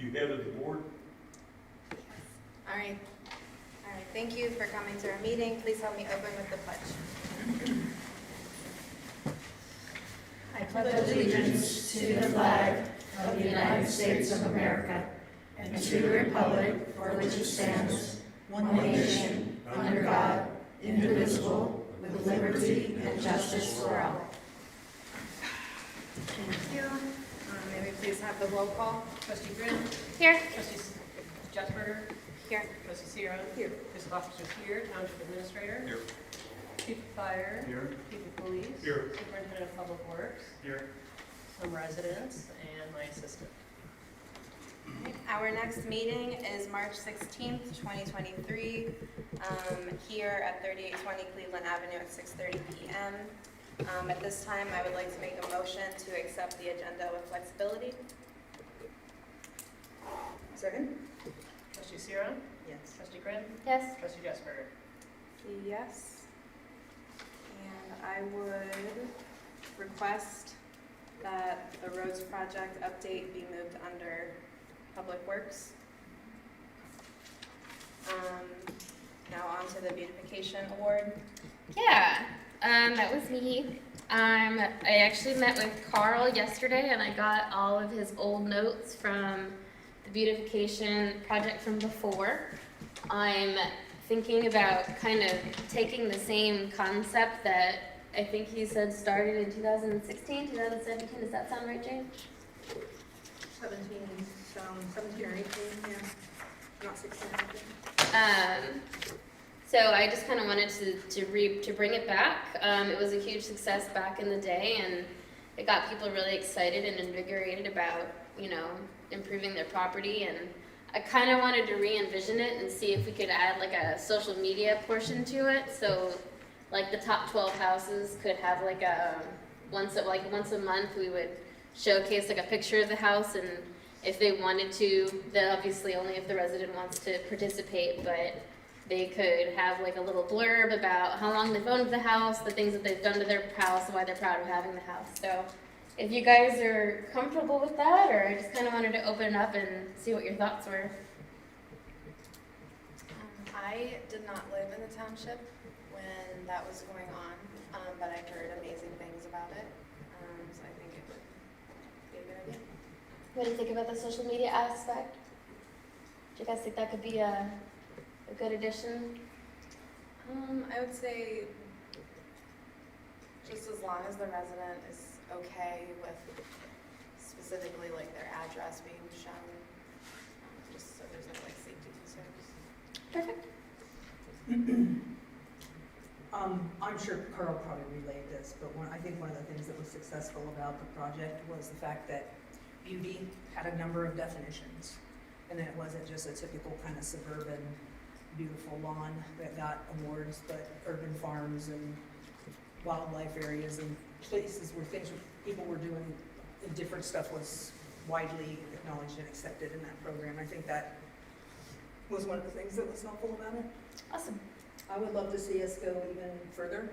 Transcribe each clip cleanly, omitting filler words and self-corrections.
behead of the board. All right. All right. Thank you for coming to our meeting. Please help me open with the pledge. I pledge allegiance to the flag of the United States of America and to the republic for which it stands, one nation, under God, indivisible, with liberty and justice for all. Thank you. May we please have the roll call? Trustee Grinn? Here. Trustee Jasperger? Here. Trustee Sierra? Here. Fiscal Officer here. Township Administrator? Here. Chief of Fire? Here. Chief of Police? Here. Superintendent of Public Works? Here. Some residents, and my assistant. Our next meeting is March 16th, 2023, here at 3820 Cleveland Avenue at 6:30 p.m. At this time, I would like to make a motion to accept the agenda with flexibility. Second? Trustee Sierra? Yes. Trustee Grinn? Yes. Trustee Jasperger? Yes. And I would request that the roads project update be moved under Public Works. Now on to the beautification award. Yeah, that was me. I actually met with Carl yesterday and I got all of his old notes from the beautification project from before. I'm thinking about kind of taking the same concept that I think he said started in 2016, 2017. Does that sound right, Jane? 17 or 18, yeah. Not 16, So I just kind of wanted to bring it back. It was a huge success back in the day, and it got people really excited and invigorated about, improving their property. And I kind of wanted to re-envision it and see if we could add like a social media portion to it. So, like the top 12 houses could have like once a month we would showcase like a picture of the house, and if they wanted to, then obviously only if the resident wants to participate, but they could have like a little blurb about how long they've owned the house, the things that they've done to their house, why they're proud of having the house. So if you guys are comfortable with that, or I just kind of wanted to open it up and see what your thoughts were. I did not live in the township when that was going on, but I heard amazing things about it, so I think it would be a good idea. What do you think about the social media aspect? Do you guys think that could be a good addition? I would say just as long as the resident is okay with specifically like their address being shown, just so there's no like safety concerns. Perfect. I'm sure Carl probably relayed this, but I think one of the things that was successful about the project was the fact that beauty had a number of definitions, and it wasn't just a typical kind of suburban beautiful lawn that got awards, but urban farms and wildlife areas and places where people were doing different stuff was widely acknowledged and accepted in that program. I think that was one of the things that was helpful about it. Awesome. I would love to see us go even further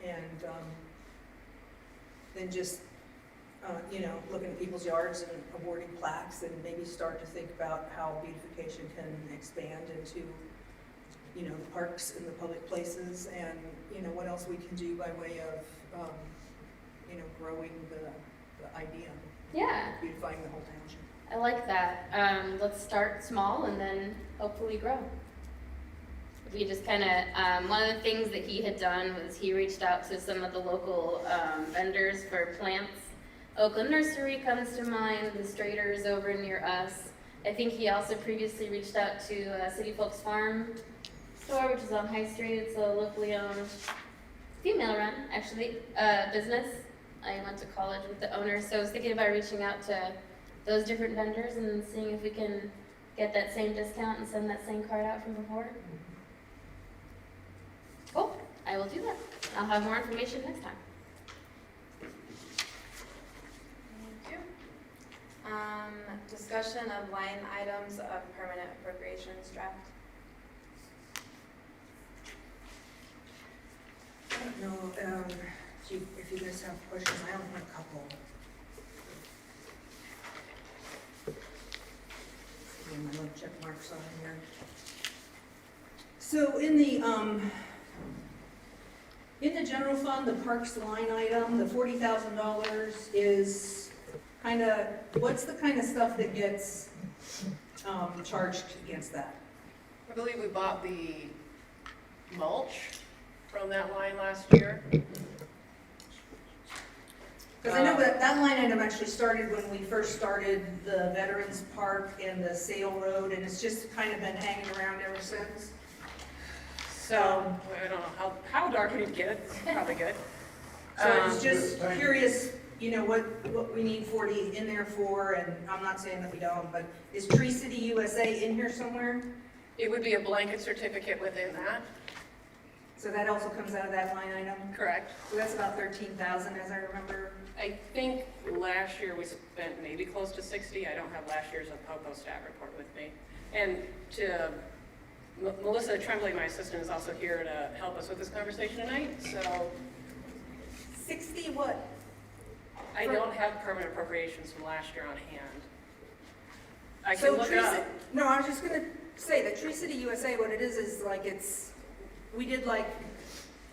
and then just looking at people's yards and awarding plaques, and maybe start to think about how beautification can expand into the parks and the public places, and what else we can do by way of growing the idea Yeah, of beautifying the whole township. I like that. Let's start small and then hopefully grow. We just kind of, one of the things that he had done was he reached out to some of the local vendors for plants. Oakland Nursery comes to mind, the Straters over near us. I think he also previously reached out to City Folks Farm store, which is on High Street. It's a locally owned, female-run, actually, business. I went to college with the owner, so I was thinking about reaching out to those different vendors and seeing if we can get that same discount and send that same card out from before. Cool, I will do that. I'll have more information next time. Thank you. Discussion of line items of permanent appropriations draft. I don't know if you guys have questions. I only have a couple. getting my little check marks on here. So in the general fund, the parks line item, the $40,000 is kind of, what's the kind of stuff that gets charged against that? I believe we bought the mulch from that line last year. Because I know that line item actually started when we first started the Veterans Park and the Sale Road, and it's just kind of been hanging around ever since. So, I don't know how dark we need to get it, it's probably good. So I was just curious, you know, what we need 40 in there for, and I'm not saying that we don't, but is Tree City USA in here somewhere? It would be a blanket certificate within that, So that also comes out of that line item? correct? So that's about 13,000 as I remember. I think last year we spent maybe close to 60. I don't have last year's Coco staff report with me. And to Melissa Tremblay, my assistant, is also here to help us with this conversation tonight. So 60 what? I don't have permanent appropriations from last year on hand. I can So look Tree it up. Ci- No, I was just gonna say that Tree City USA, what it is like we did like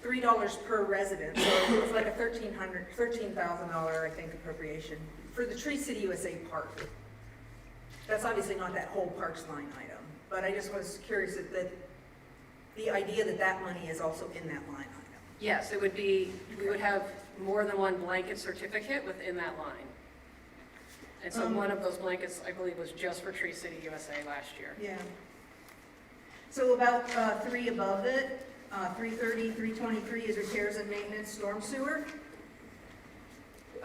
$3 per resident, so it was like a $13,000, I think, appropriation for the Tree City USA Park. That's obviously not that whole parks line item, but I just was curious that the idea that that money is also in that line item. Yes, it would be, we would have more than one blanket certificate within that line. And so one of those blankets, I believe, was just for Tree City USA last year. Yeah. So about three above it, 330, 323 is repairs and maintenance, storm sewer.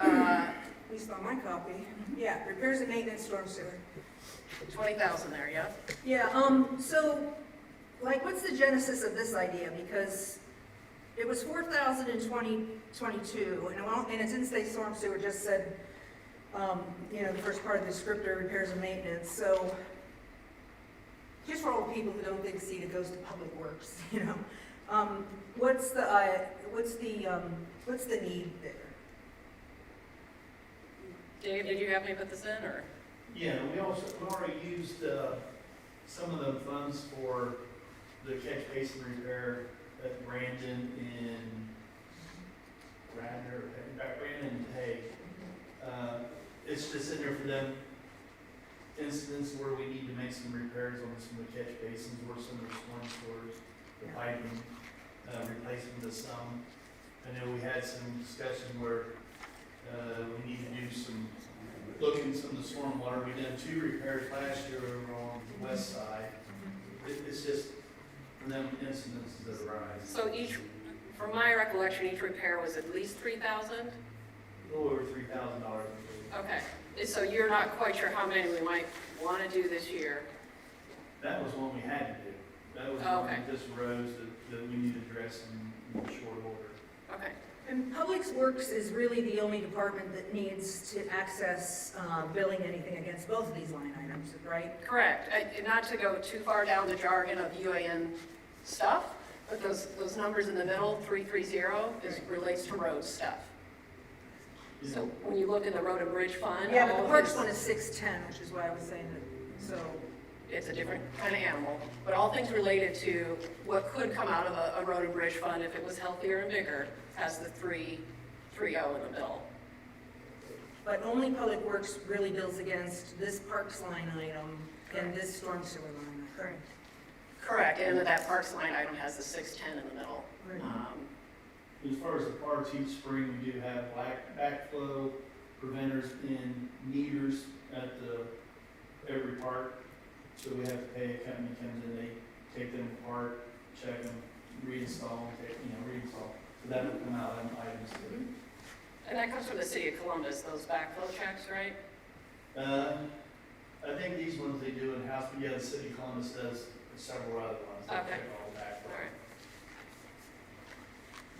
At least on my copy. Yeah, repairs and maintenance, storm sewer. 20,000 there, yeah? Yeah, so, like, what's the genesis of this idea? Because it was 4,000 in 2022, and its in-state storm sewer just said, you know, the first part of the descriptor, repairs and maintenance, so, just for all the people who don't think CETA goes to Public Works, you know, what's the need there? Dave, did you have me put this in, or? Yeah, we already used some of the funds for the catch basin repair at Brandon and Brandon and Hay. It's just in there for them incidents where we need to make some repairs on some of the catch basins or some of the storm sewers, the piping, replacing the some. I know we had some discussion where we need to do some, looking at some of the storm water. We did 2 repairs last year over on the west side. It's just for them incidents that arise. So each, from my recollection, each repair was at least 3,000? A little over $3,000. Okay, so you're not quite sure how many we might want to do this year? That was one we had to do. That was Oh, one okay. that just arose that we need to address in short order. Okay, And Public Works is really the only department that needs to access billing anything against both of these line items, right? correct. Not to go too far down the jargon of UAN stuff, but those numbers in the middle, 330, relates to road stuff. So when you look in the road and bridge fund. Yeah, but all the of parks his- one is 610, which is why I was saying that, so. It's a different kind of animal, but all things related to what could come out of a road and bridge fund if it was healthier and bigger has the 330 in the middle. But only Public Works really bills against this parks line item and this storm sewer line item. Correct. Correct, and that parks line item has the 610 in the middle. Right. As far as the parks, each spring we do have backflow preventers and meters at every park. So we have to pay, a company comes in, they take them apart, check them, reinstall, reinstall. So that will come out of them items too. And that comes from the city of Columbus, those backflow checks, right? I think these ones they do in-house, but yeah, the city of Columbus does several other ones. They Okay. check all the backflow. All right.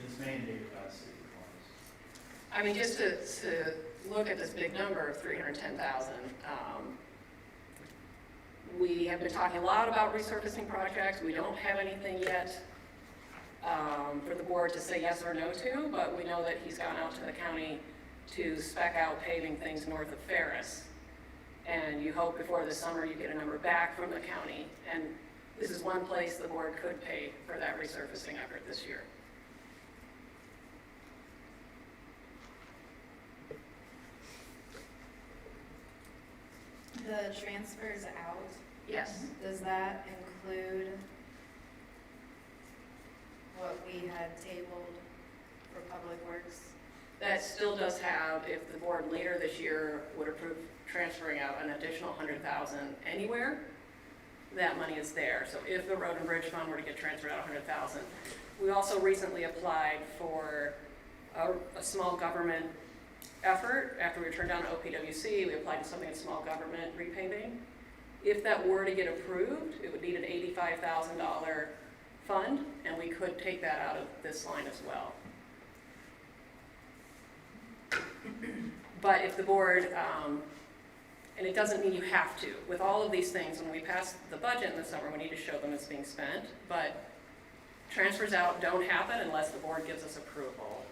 It's mandated by the city of Columbus. I mean, just to look at this big number of 310,000, we have been talking a lot about resurfacing projects. We don't have anything yet for the board to say yes or no to, but we know that he's gone out to the county to spec out paving things north of Ferris. And you hope before the summer you get a number back from the county. And this is one place the board could pay for that resurfacing effort this year. The transfers out, Yes. does that include what we had tabled for Public Works? That still does have, if the board later this year would approve transferring out an additional 100,000 anywhere, that money is there. So if the Road and Bridge Fund were to get transferred out 100,000, we also recently applied for a small government effort. After we were turned down to OPWC, we applied to something in small government repaving. If that were to get approved, it would need an $85,000 fund, and we could take that out of this line as well. But if the board, and it doesn't mean you have to, with all of these things, when we pass the budget in the summer, we need to show them it's being spent, but transfers out don't happen unless the board gives us approval.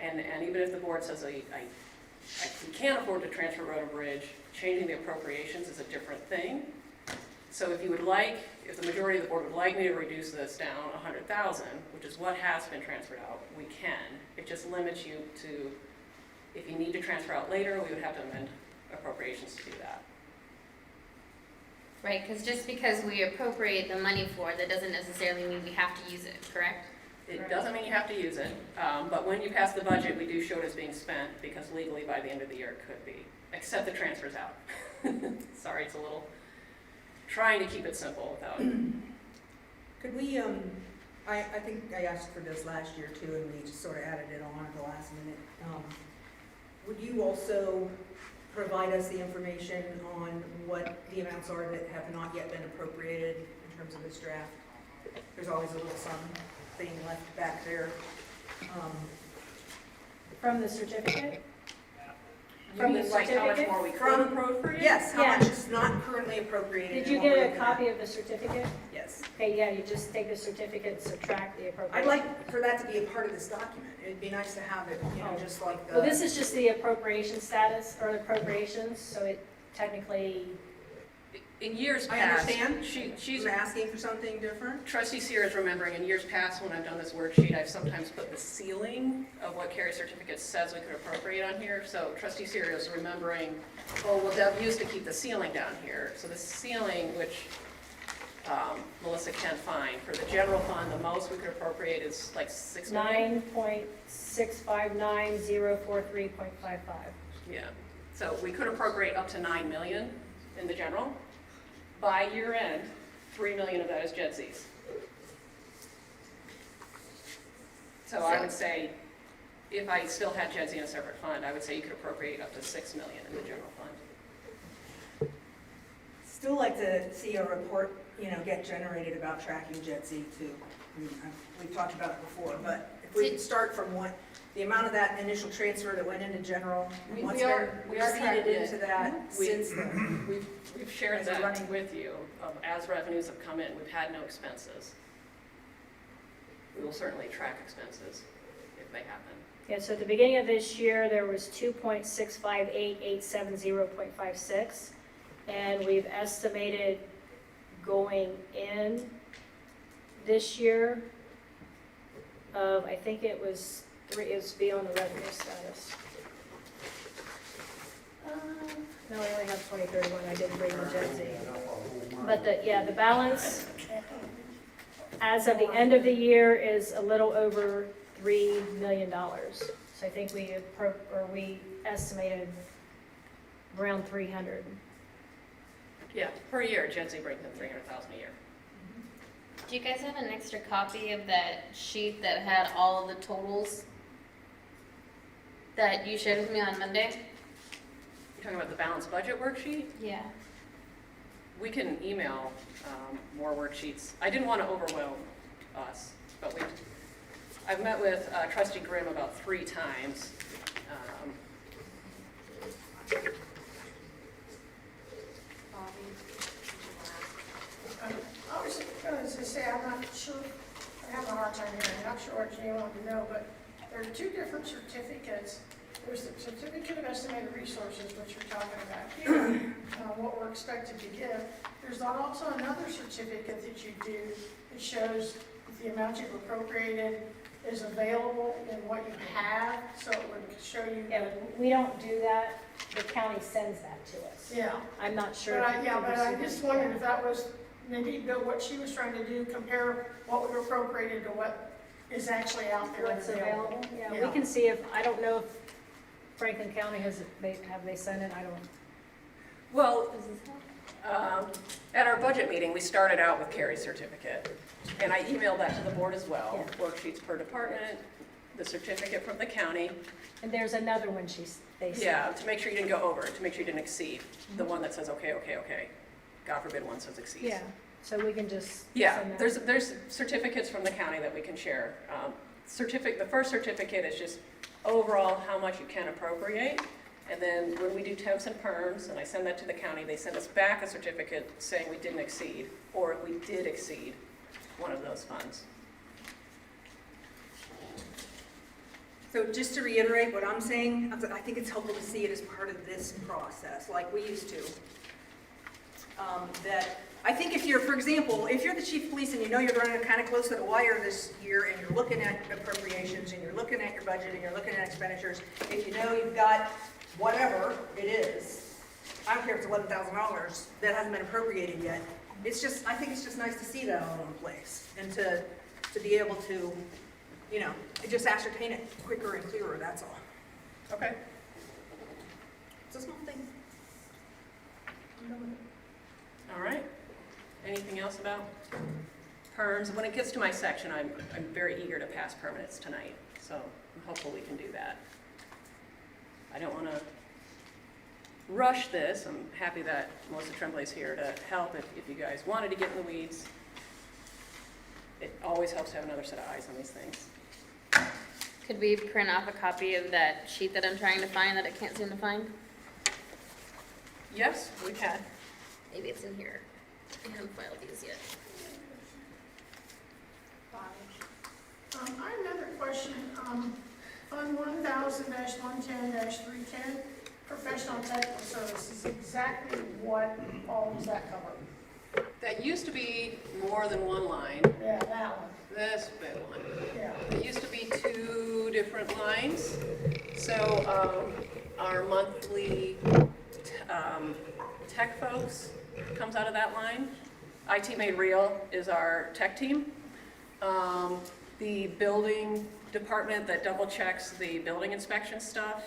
And even if the board says, we can't afford to transfer Road and Bridge, changing the appropriations is a different thing. So if you would like, if the majority of the board would like me to reduce this down 100,000, which is what has been transferred out, we can. It just limits you to, if you need to transfer out later, we would have to amend appropriations to do that. Right, because just because we appropriate the money for it, that doesn't necessarily mean we have to use it, correct? It doesn't mean you have to use it, but when you pass the budget, we do show it as being spent, because legally by the end of the year it could be, except the transfers out. Sorry, it's a little, trying to keep it simple without. Could we, I think I asked for this last year too, and we just sort of added it on at the last minute. Would you also provide us the information on what the amounts are that have not yet been appropriated in terms of this draft? There's always a little something left back there. From the certificate? From the like how much more we could appropriate? Yes, how Yeah. much is not currently appropriated? Did and you what we're get a looking at? copy of the certificate? Yes. Okay, yeah, you just take the certificate, subtract the I'd appropriation. like for that to be a part of this document. It'd be nice to have it, you know, just like the. Well, this is just the appropriation status, or appropriations, so it technically, In years I past, understand. she's I'm asking for something different. Trustee Sear is remembering, in years past, when I've done this worksheet, I've sometimes put the ceiling of what carry certificate says we could appropriate on here. So Trustee Sear is remembering, oh, well, Deb used to keep the ceiling down here. So the ceiling, which Melissa can't find, for the general fund, the most we could appropriate is like 6 million. 9.659043.55. Yeah, so we could appropriate up to 9 million in the general. By year end, 3 million of that is JEDZs. So I would say, if I still had JEDZ in a separate fund, I would say you could appropriate up to 6 million in the general fund. Still like to see a report, you know, get generated about tracking Jet Z too. I mean, we've talked about it before, but if we could start from what, the amount of that initial transfer that went into general, We what's are been tracking receipted it. into that We- since then. We've shared As a that running- with you, as revenues have come in, we've had no expenses. We will certainly track expenses if they happen. Yeah, so at the beginning of this year, there was 2.658870.56, and we've estimated going in this year of, I think it was beyond the revenue status. No, I only have 2031, I didn't bring the Gen Z. But the balance as of the end of the year is a little over $3 million. So I think we estimated around 300. Yeah, per year, JEDZ brings in 300,000 a year. Do you guys have an extra copy of that sheet that had all of the totals that you shared with me on Monday? You're talking about the balanced budget worksheet? Yeah. We can email more worksheets. I didn't want to overwhelm us, but I've met with Trustee Grimm about 3 times. I was going to say, I'm not sure, I have a hard time hearing, I'm not sure what you want to know, but there are 2 different certificates there's the certificate of estimated resources, which you're talking about here, what we're expected to give. There's also another certificate that you do that shows if the amount you've appropriated is available in what you have, so it would show you. Yeah, we don't do that, the county sends that to us. Yeah. I'm not sure. But if you but I received just it. wondered if that was, maybe Bill, what she was trying to do, compare what we appropriated to what is actually out there and What's available, yeah, Yeah. we can see if, I don't know if Franklin County have they sent it, I don't. Well, Does this help? at our budget meeting, we started out with Carrie's certificate, and I emailed that to the board as well. Yeah. Worksheets per department, the certificate from the county. And there's another one they sent. Yeah, to make sure you didn't go over, to make sure you didn't exceed. The one that says, okay, okay, okay. God forbid one says exceeds. Yeah, so we can just. Yeah, send that. there's certificates from the county that we can share. The first certificate is just overall how much you can appropriate. And then when we do temps and perms, and I send that to the county, they send us back a certificate saying we didn't exceed, or if we did exceed one of those funds. So just to reiterate what I'm saying, I think it's helpful to see it as part of this process, like we used to. That I think if you're, for example, if you're the chief of police and you know you're running kind of close to the wire this year and you're looking at appropriations and you're looking at your budget and you're looking at expenditures, if you know you've got whatever it is, I don't care if it's $11,000 that hasn't been appropriated yet, it's just, I think it's just nice to see that all in place and to be able to, you know, just ascertain it quicker and clearer, that's all. Okay. It's a small thing. All right. Anything else about perms? When it gets to my section, I'm very eager to pass permanents tonight, so I'm hopeful we can do that. I don't want to rush this. I'm happy that Melissa Tremblay's here to help if you guys wanted to get in the weeds. It always helps to have another set of eyes on these things. Could we print off a copy of that sheet that I'm trying to find that I can't seem to find? Yes, we can. Maybe it's in here. I haven't filed these yet. I have another question, on 1000-110-310, professional technical services, exactly what all does that cover? That used to be more than one line. Yeah, that one, This big one. yeah. It used to be 2 different lines. So our monthly tech folks comes out of that line. IT Made Real is our tech team. The building department that double checks the building inspection stuff,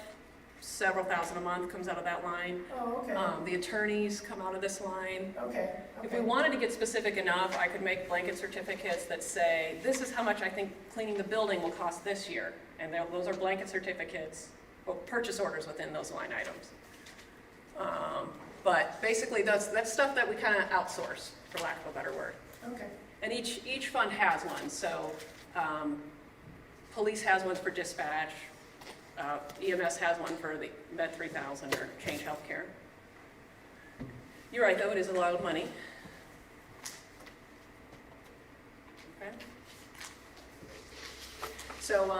several thousand a month comes out of that line. Oh, okay, The attorneys come out of this line. okay. If we wanted to get specific enough, I could make blanket certificates that say, this is how much I think cleaning the building will cost this year. And those are blanket certificates, or purchase orders within those line items. But basically, that's stuff that we kind of outsource, for lack of a better word. Okay, And each fund has one, so police has ones for dispatch, EMS has one for the Med 3000 or Change Healthcare. You're right, though, it is a lot of money. Okay. So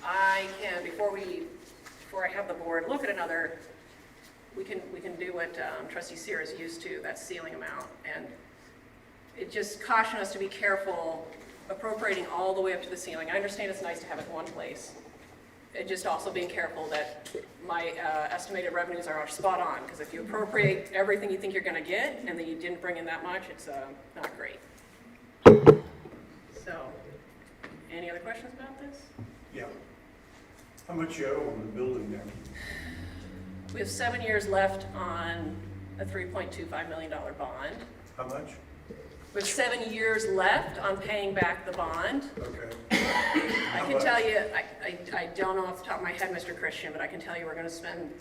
I can, before I have the board look at another, we can do what Trustee Sears is used to, that ceiling amount, and it just cautioned us to be careful appropriating all the way up to the ceiling. I understand it's nice to have it in one place. And just also being careful that my estimated revenues are spot on, because if you appropriate everything you think you're going to get and then you didn't bring in that much, it's not great. So, any other questions about this? Yeah. How much you owe on the building now? We have 7 years left on a $3.25 million bond. How much? We have 7 years left on paying back the bond. Okay. I can tell you, I don't know off the top of my head, Mr. Christian, but I can tell you we're going to spend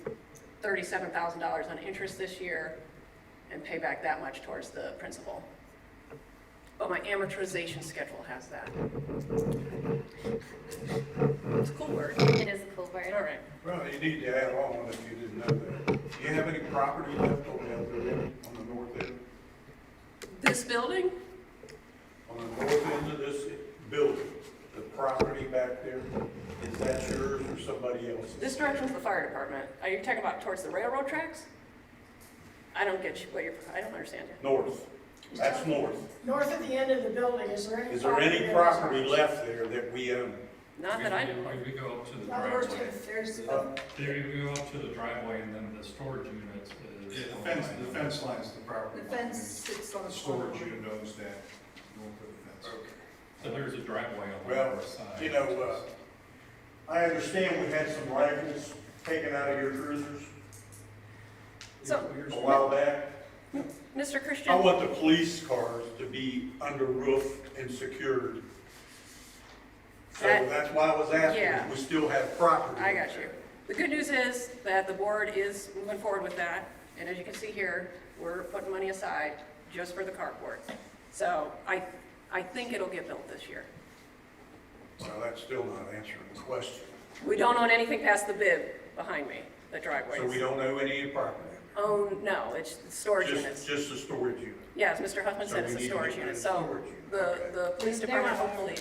$37,000 on interest this year and pay back that much towards the principal. But my amortization schedule has that. It's a cool word. It is a cool word. All right. Well, you need to add on if you didn't know that. Do you have any property left on the other end, on the north end? This building, On the north end of this building, the property back there? Is that yours or somebody else's? This direction's the fire department. Are you talking about towards the railroad tracks? I don't get you, I don't understand you. North. That's north. North at the end of the building, is there any? Is there any that is property ours? left there that we own? Not that I know. We go up to the In other words, driveway. there's, We go up to the driveway and then the storage unit is. Yeah, the fence line's the property. The line. fence sits on The the storage corner. unit owns that, north of the fence. So there's a driveway on the Well, north side. you know, I understand we had some rifles taken out of your cruisers So, a while back. Mr. I Christian, want the police cars to be under roof and secured. So That- that's why I was asking yeah. if we still have property. I got you. The good news is that the board is moving forward with that, and as you can see here, we're putting money aside just for the carport. So I think it'll get built this year. Well, that's still not answering the question. We don't own anything past the bib behind me, the So we driveways. don't own any property? Oh, no, it's storage units. Just a storage unit? Yeah, as Mr. Huffman So said, we it's a need to storage get unit. a So storage unit. the, Okay. the police They're department not hopefully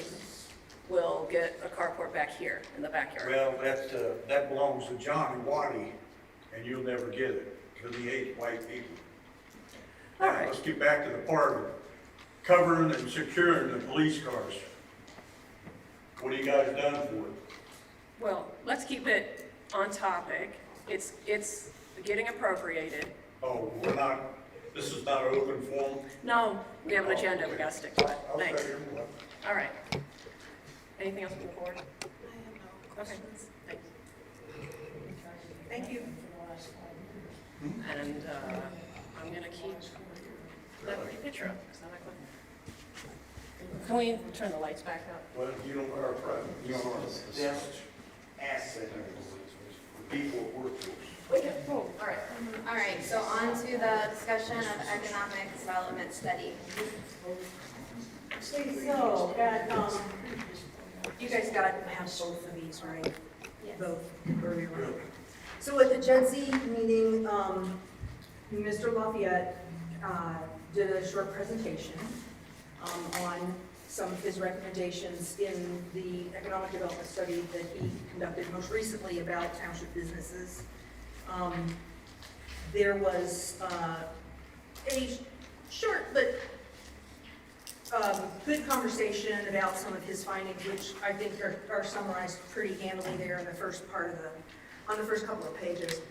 will get a carport back here in the backyard. Well, that belongs to Johnny Waddy, and you'll never get it, because he hates white people. All Now, right. let's get back to the part of covering and securing the police cars. What have you guys done for it? Well, let's keep it on topic. It's getting appropriated. Oh, this is not an open forum? No, we have an agenda we gotta stick to it. Okay, Thanks. well, All right. Anything else moving forward? I have no Okay, questions. thanks. Thank you. And I'm gonna keep that picture up. Is that my Can we turn the lights back up? Well, you don't are present, you don't are the best asset for people at workforce. We can, oh, all right. All right, so on to the discussion of economic development study. So, you guys got, have both of these, right? Both, or you're right. So at the JEDC meeting, Mr. Lafayette did a short presentation on some of his recommendations in the economic development study that he conducted most recently about township businesses. There was a short but good conversation about some of his findings, which I think are summarized pretty handily there in the first part of on the first couple of pages.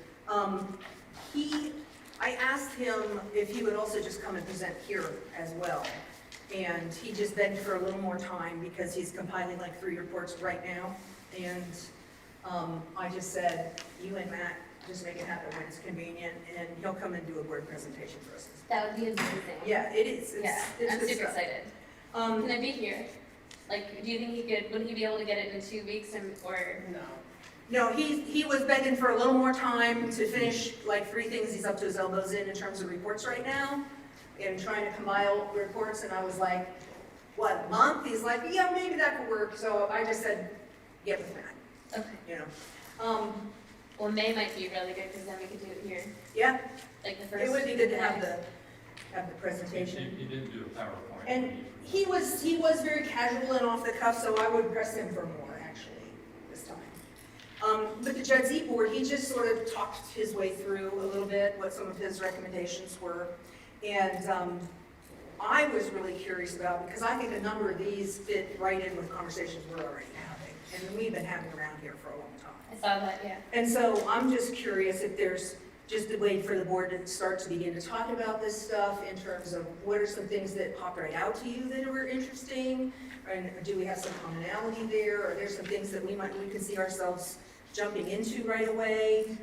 I asked him if he would also just come and present here as well. And he just begged for a little more time because he's compiling like 3 reports right now. And I just said, you and Matt, just make it happen when it's convenient, and he'll come and do a board presentation for us. That would be amazing. Yeah, it is. Yeah, It's I'm good super stuff. excited. Can I be here? Like, do you think would he be able to get it in 2 weeks or? No. No, he was begging for a little more time to finish like 3 things he's up to his elbows in terms of reports right now, and trying to compile reports, and I was like, what, a month? He's like, yeah, maybe that could work, so I just said, get with Matt, Okay. you know. Well, May might be really good because then we could do it here, Yeah, like the first. it would be good to May. have the presentation. You didn't do a PowerPoint. And he was very casual and off the cuff, so I would press him for more, actually, this time. With the JEDC board, he just sort of talked his way through a little bit what some of his recommendations were. And I was really curious about, because I think a number of these fit right in with conversations we're already having, and we've been having around here for a long time. I saw that, yeah. And so I'm just curious if there's just a way for the board to start to begin to talk about this stuff in terms of what are some things that pop right out to you that were interesting? And do we have some commonality there? Or there's some things that we can see ourselves jumping into right away?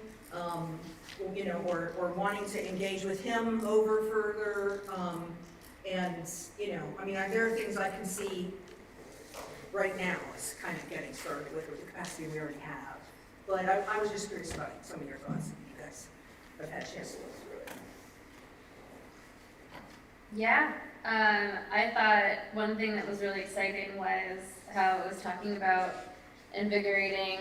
You know, or wanting to engage with him over further? And, you know, I mean, there are things I can see right now is kind of getting started with the capacity we already have. But I was just curious about some of your thoughts, if you guys have had a chance to look through it. Yeah, I thought one thing that was really exciting was how it was talking about invigorating,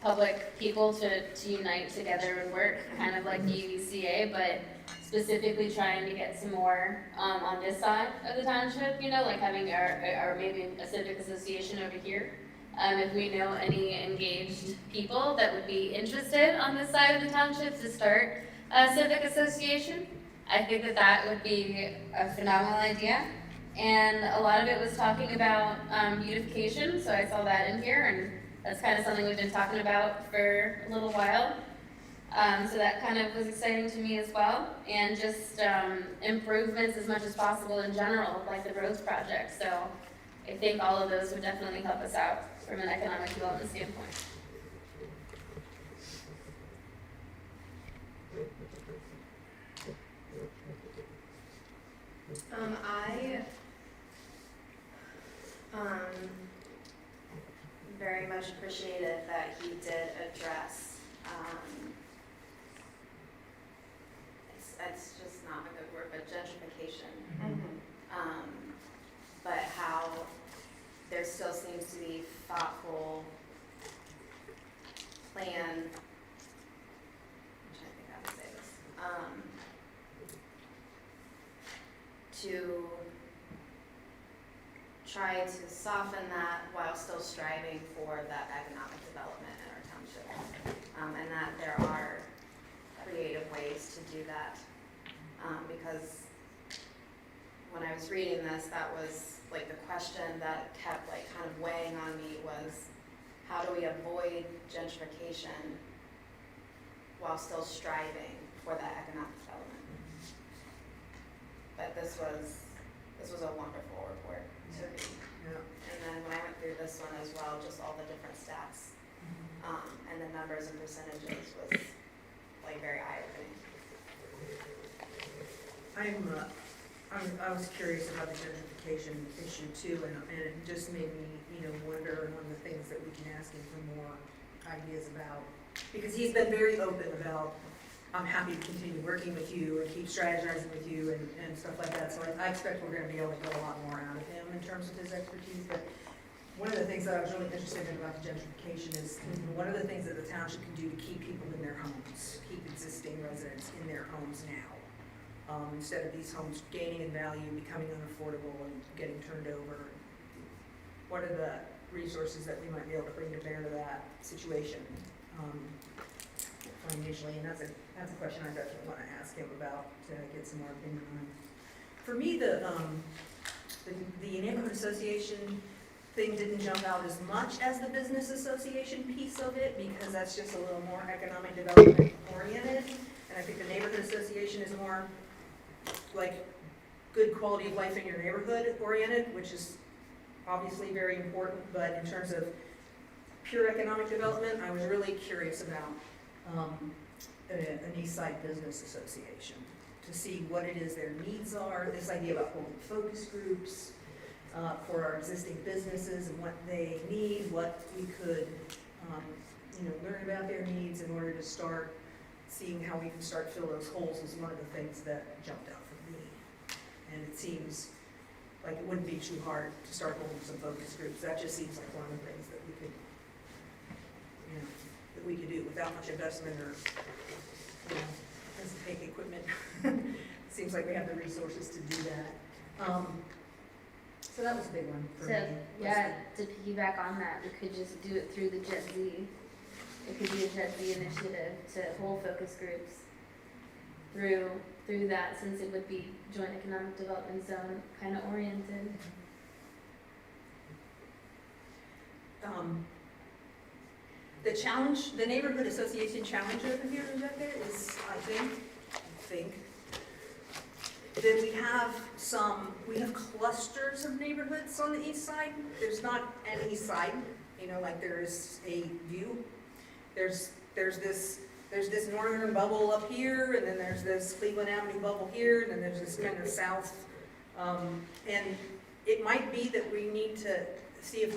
public people to unite together and work, kind of like the UECA, but specifically trying to get some more on this side of the township, like having our maybe a civic association over here. If we know any engaged people that would be interested on this side of the township to start a civic association, I think that that would be a phenomenal idea. And a lot of it was talking about beautification, so I saw that in here, and that's kind of something we've been talking about for a little while. So that kind of was exciting to me as well, and just improvements as much as possible in general, like the roads project. So I think all of those would definitely help us out from an economic development standpoint. I very much appreciated that he did address, it's just not a good word, but gentrification. But how there still seems to be thoughtful plan, I'm trying to think how to say this, to try to soften that while still striving for that economic development in our township. And that there are creative ways to do that. Because when I was reading this, that was like the question that kept like kind of weighing on me was, how do we avoid gentrification while still striving for that economic development? But this was a wonderful report to read. Yeah. And then when I went through this one as well, just all the different stats, and the numbers and percentages was like very eye-opening. I was curious about the gentrification issue too, and it just made me, wonder, and one of the things that we can ask him for more ideas about, because he's been very open about, I'm happy to continue working with you and keep strategizing with you and stuff like that, so I expect we're gonna be able to get a lot more out of him in terms of his expertise, but one of the things that I was really interested in about the gentrification is one of the things that the township can do to keep people in their homes, keep existing residents in their homes now. Instead of these homes gaining in value, becoming unaffordable, and getting turned over. What are the resources that we might be able to bring to bear to that situation financially? And that's a question I definitely want to ask him about to get some more opinion on. For me, the neighborhood association thing didn't jump out as much as the business association piece of it, because that's just a little more economic development oriented. And I think the neighborhood association is more like good quality of life in your neighborhood oriented, which is obviously very important, but in terms of pure economic development, I was really curious about an East Side Business Association, to see what it is their needs are, this idea about holding focus groups for our existing businesses and what they need, what we could learn about their needs in order to start seeing how we can start to fill those holes was one of the things that jumped out for me. And it seems like it wouldn't be too hard to start holding some focus groups. That just seems like one of the things that we could do without much investment or, doesn't take equipment. It seems like we have the resources to do that. So that was a big one for me. Yeah, to piggyback on that, we could just do it through the Jet Z. It could be a Jet Z initiative to hold focus groups through that, since it would be joint economic development zone kind of oriented. The neighborhood association challenge over here, Rebecca, is I think that we have clusters of neighborhoods on the east side. There's not an east side, like there's a view. There's this northern bubble up here, and then there's this Cleveland Avenue bubble here, and then there's this kind of south. And it might be that we need to see if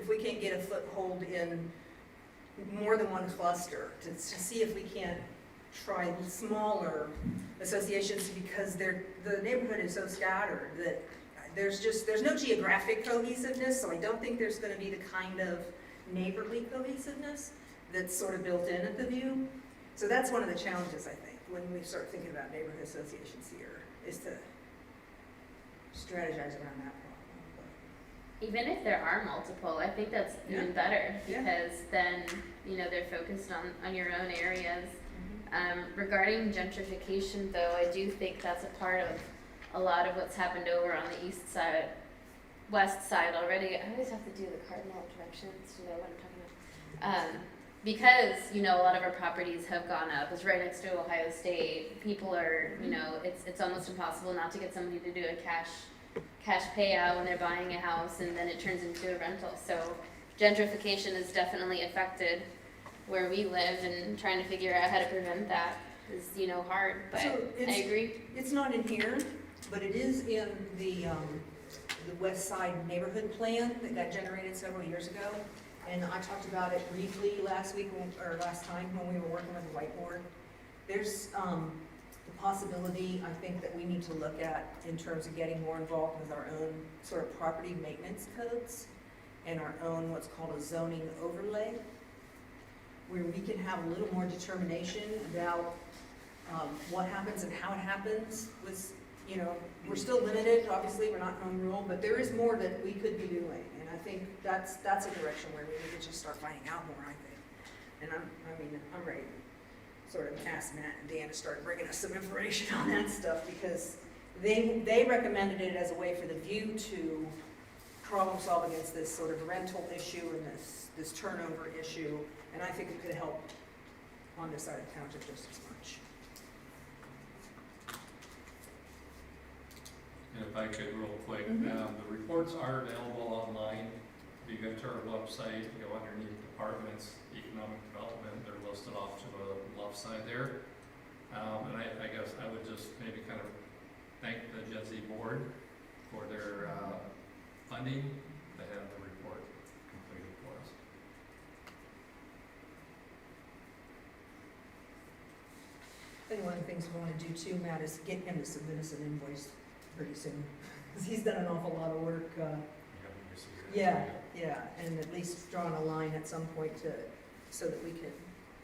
we can't get a foothold in more than one cluster, to see if we can't try smaller associations, because the neighborhood is so scattered that there's no geographic cohesiveness, so I don't think there's going to be the kind of neighborly cohesiveness that's sort of built in at the view. So that's one of the challenges, I think, when we start thinking about neighborhood associations here, is to strategize around that problem. Even if there are multiple, I think that's even better, Yeah. because then, they're focused on your own areas. Regarding gentrification though, I do think that's a part of a lot of what's happened over on the west side already. I always have to do the cardinal directions to know what I'm talking about. Because, a lot of our properties have gone up. It's right next to Ohio State. People are, it's almost impossible not to get somebody to do a cash payout when they're buying a house, and then it turns into a rental. So gentrification has definitely affected where we live, and trying to figure out how to prevent that is, hard, but So I agree. It's not in here, but it is in the West Side neighborhood plan that got generated several years ago. And I talked about it briefly last time when we were working with the whiteboard. There's the possibility, I think, that we need to look at in terms of getting more involved with our own sort of property maintenance codes and our own what's called a zoning overlay, where we can have a little more determination about what happens and how it happens with, we're still limited, obviously, we're not home rule, but there is more that we could be doing. And I think that's a direction where we need to just start finding out more, I think. And I'm ready to sort of ask Matt and Dan to start bringing us some information on that stuff, because they recommended it as a way for the View to problem solve against this sort of rental issue and this turnover issue. And I think it could help on this side of the township just as much. And if I could real quick, Mhm. the reports are available online. If you go to our website, go underneath departments, economic development, they're listed off to the left side there. And I guess I would just maybe kind of thank the JEDZ board for their funding to have the report completed for us. I think one of the things we want to do too, Matt, is get him to submit us an invoice pretty soon, because he's done an awful lot of work. Yeah, and at least drawing a line at some point so that we can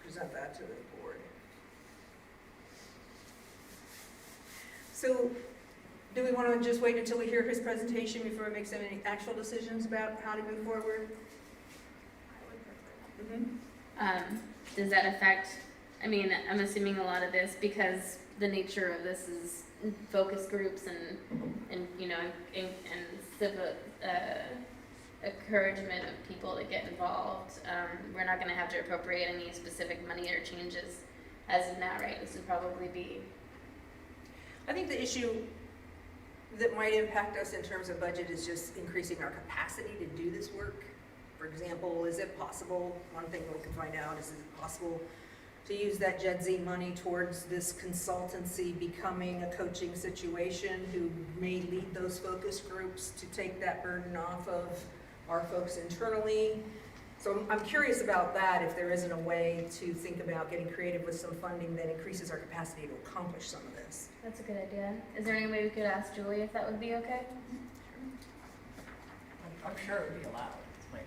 present that to the board. So, do we want to just wait until we hear his presentation before we make some any actual decisions about how to move forward? Mm-hmm. Does that affect, I'm assuming a lot of this, because the nature of this is focus groups and civil encouragement of people to get involved. We're not going to have to appropriate any specific money or changes as of now, right? This would probably be. I think the issue that might impact us in terms of budget is just increasing our capacity to do this work. For example, is it possible, one thing we can find out is it possible to use that JEDZ money towards this consultancy becoming a coaching situation, who may lead those focus groups to take that burden off of our folks internally. So I'm curious about that, if there isn't a way to think about getting creative with some funding that increases our capacity to accomplish some of this. That's a good idea. Is there any way we could ask Julie if that would be okay? I'm sure it would be allowed. It's my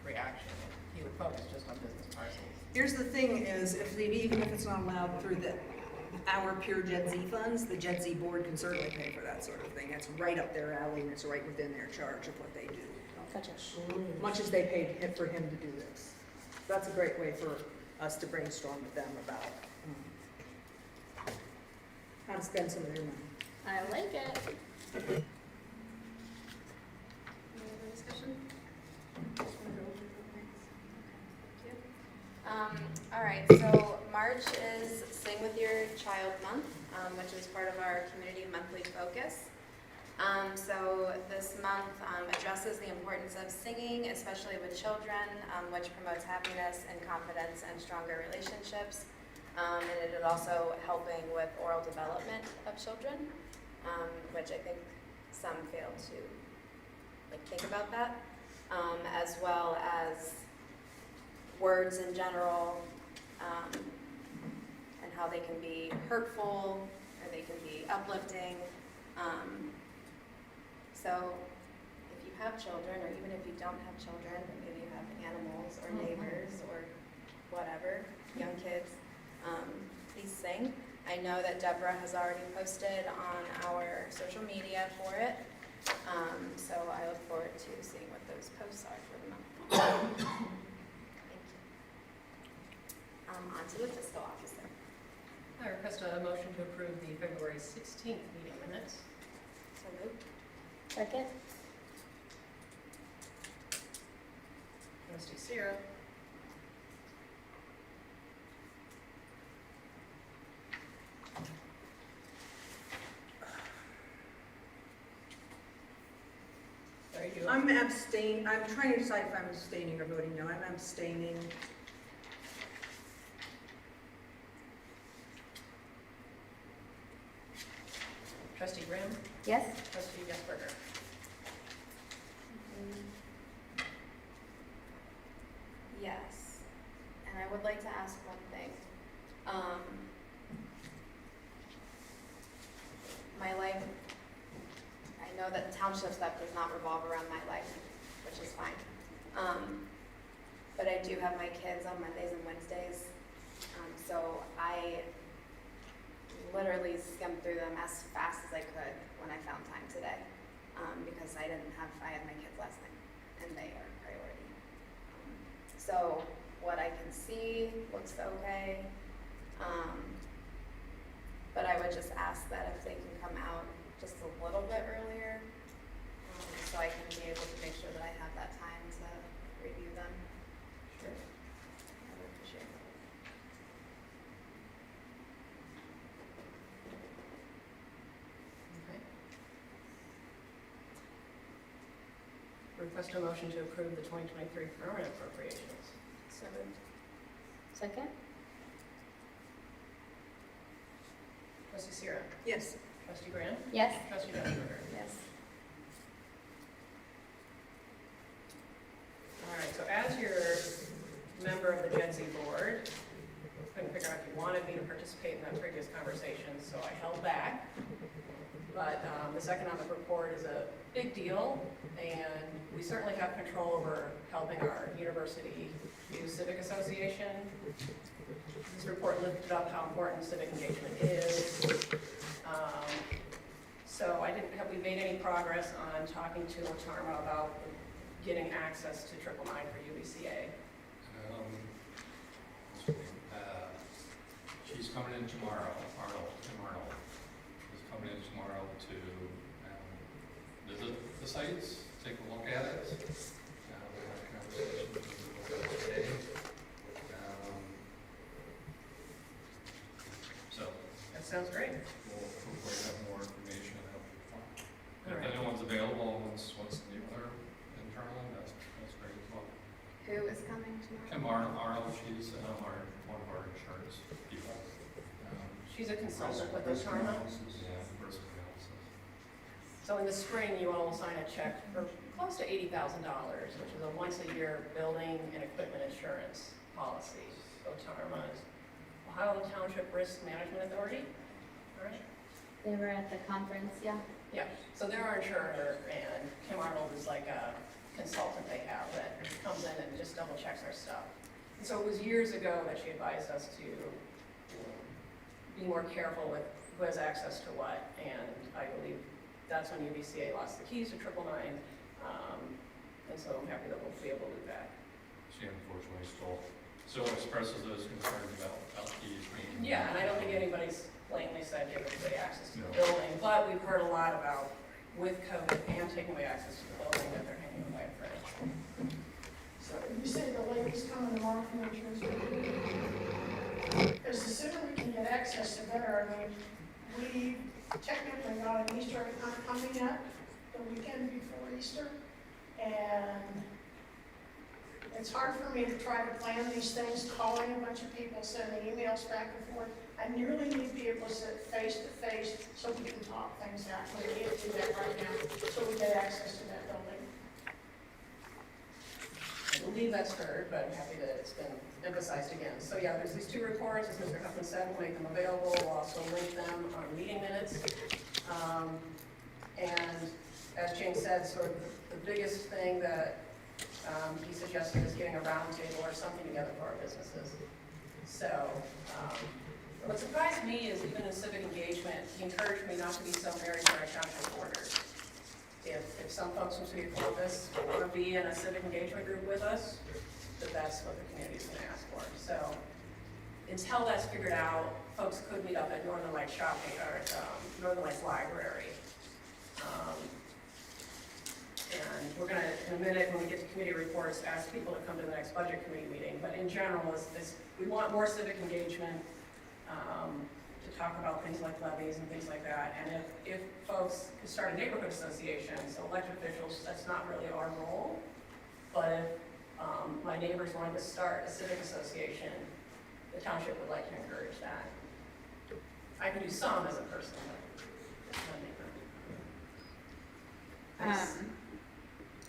reaction. He would focus just on business parcels. Here's the thing is, even if it's not allowed through our pure JEDZ funds, the JEDZ board can certainly pay for that sort of thing. It's right up their alley, and it's right within their charge of what they do. Gotcha. Much as they paid for him to do this. That's a great way for us to brainstorm with them about how to spend some of their money. I like it. Any other discussion? All right, so March is Sing With Your Child Month, which is part of our community monthly focus. So this month addresses the importance of singing, especially with children, which promotes happiness and confidence and stronger relationships. And it is also helping with oral development of children, which I think some fail to think about that, as well as words in general, and how they can be hurtful or they can be uplifting. So if you have children, or even if you don't have children, but maybe you have animals or neighbors or whatever, young kids, please sing. I know that Deborah has already posted on our social media for it. So I look forward to seeing what those posts are for the month. Thank you. On to the fiscal officer. I request a motion to approve the February 16th meeting minutes. So moved. Second? Trustee Sierra. Are you? I'm trying to decide if I'm abstaining or voting no. I'm abstaining. Trustee Graham. Yes? Trustee Guthberger. Yes, and I would like to ask one thing. My life, I know that township stuff does not revolve around my life, which is fine. But I do have my kids on Mondays and Wednesdays, so I literally skimmed through them as fast as I could when I found time today, because I had my kids last night, and they are a priority. So what I can see looks okay, but I would just ask that if they can come out just a little bit earlier, so I can be able to make sure that I have that time to review them. Sure. I would appreciate it. Okay. Request a motion to approve the 2023 permanent appropriations. So moved. Second? Trustee Sierra. Yes. Trustee Graham. Yes? Trustee Guthberger. Yes. All right, so as your member of the Gen Z board, couldn't figure out if you wanted me to participate in that previous conversation, so I held back. But this economic report is a big deal, and we certainly have control over helping our university use civic association. This report lifted up how important civic engagement is. So have we made any progress on talking to Latarma about getting access to 999 for UBCA? She's coming in tomorrow, Tim Arnold is coming in tomorrow to visit the sites, take a look at it. We'll have a conversation today. So That sounds great. we'll hopefully have more information. All If right. anyone's available, wants to meet with her internally, that's great as well. Who is coming tomorrow? Kim Arnold, she's one of our insurance people. She's a consultant with Risk Latarma. analysis. Yeah, risk analysis. So in the spring, you all will sign a check for close to $80,000, which is a once-a-year building and equipment insurance policy. Latarma is Ohio Township Risk Management Authority, all right? They were at the conference, yeah. Yeah, so they're our insurer, and Kim Arnold is like a consultant they have that comes in and just double checks our stuff. And so it was years ago that she advised us to be more careful with who has access to what, and I believe that's when UBCA lost the keys to 999, and so I'm happy that we'll be able to do that. She unfortunately still expresses those concerns about keys being. Yeah, and I don't think anybody's plainly said give everybody access to the building, but we've heard a lot about, with COVID and taking away access to the building, that they're hanging away for it. So you say the lady's coming tomorrow from the insurance company? Because the sooner we can get access, the better. I mean, we technically got an Easter egg hunt coming up the weekend before Easter. And it's hard for me to try to plan these things, calling a bunch of people, sending emails back and forth. I really need to be able to sit face to face so we can talk things out. We can't do that right now, so we get access to that building. I believe that's heard, but I'm happy that it's been emphasized again. So yeah, there's these two reports, as Mr. Huffman said, we'll make them available, we'll also link them on meeting minutes. And as Jane said, sort of the biggest thing that he suggested is getting a roundtable or something together for our businesses. So what surprised me is even in civic engagement, he encouraged me not to be so married to our township borders. if some folks from City of Columbus want to be in a civic engagement group with us, that's what the community's going to ask for. So until that's figured out, folks could meet up at Northern Lights Shopping, or at Northern Lights Library. And we're going to, in a minute, when we get to committee reports, ask people to come to the next budget committee meeting. But in general, we want more civic engagement, to talk about things like levies and things like that. And if folks could start a neighborhood association, so elected officials, that's not really our role. But if my neighbors wanted to start a civic association, the township would like to encourage that. I can do some as a person, but it's not a neighbor.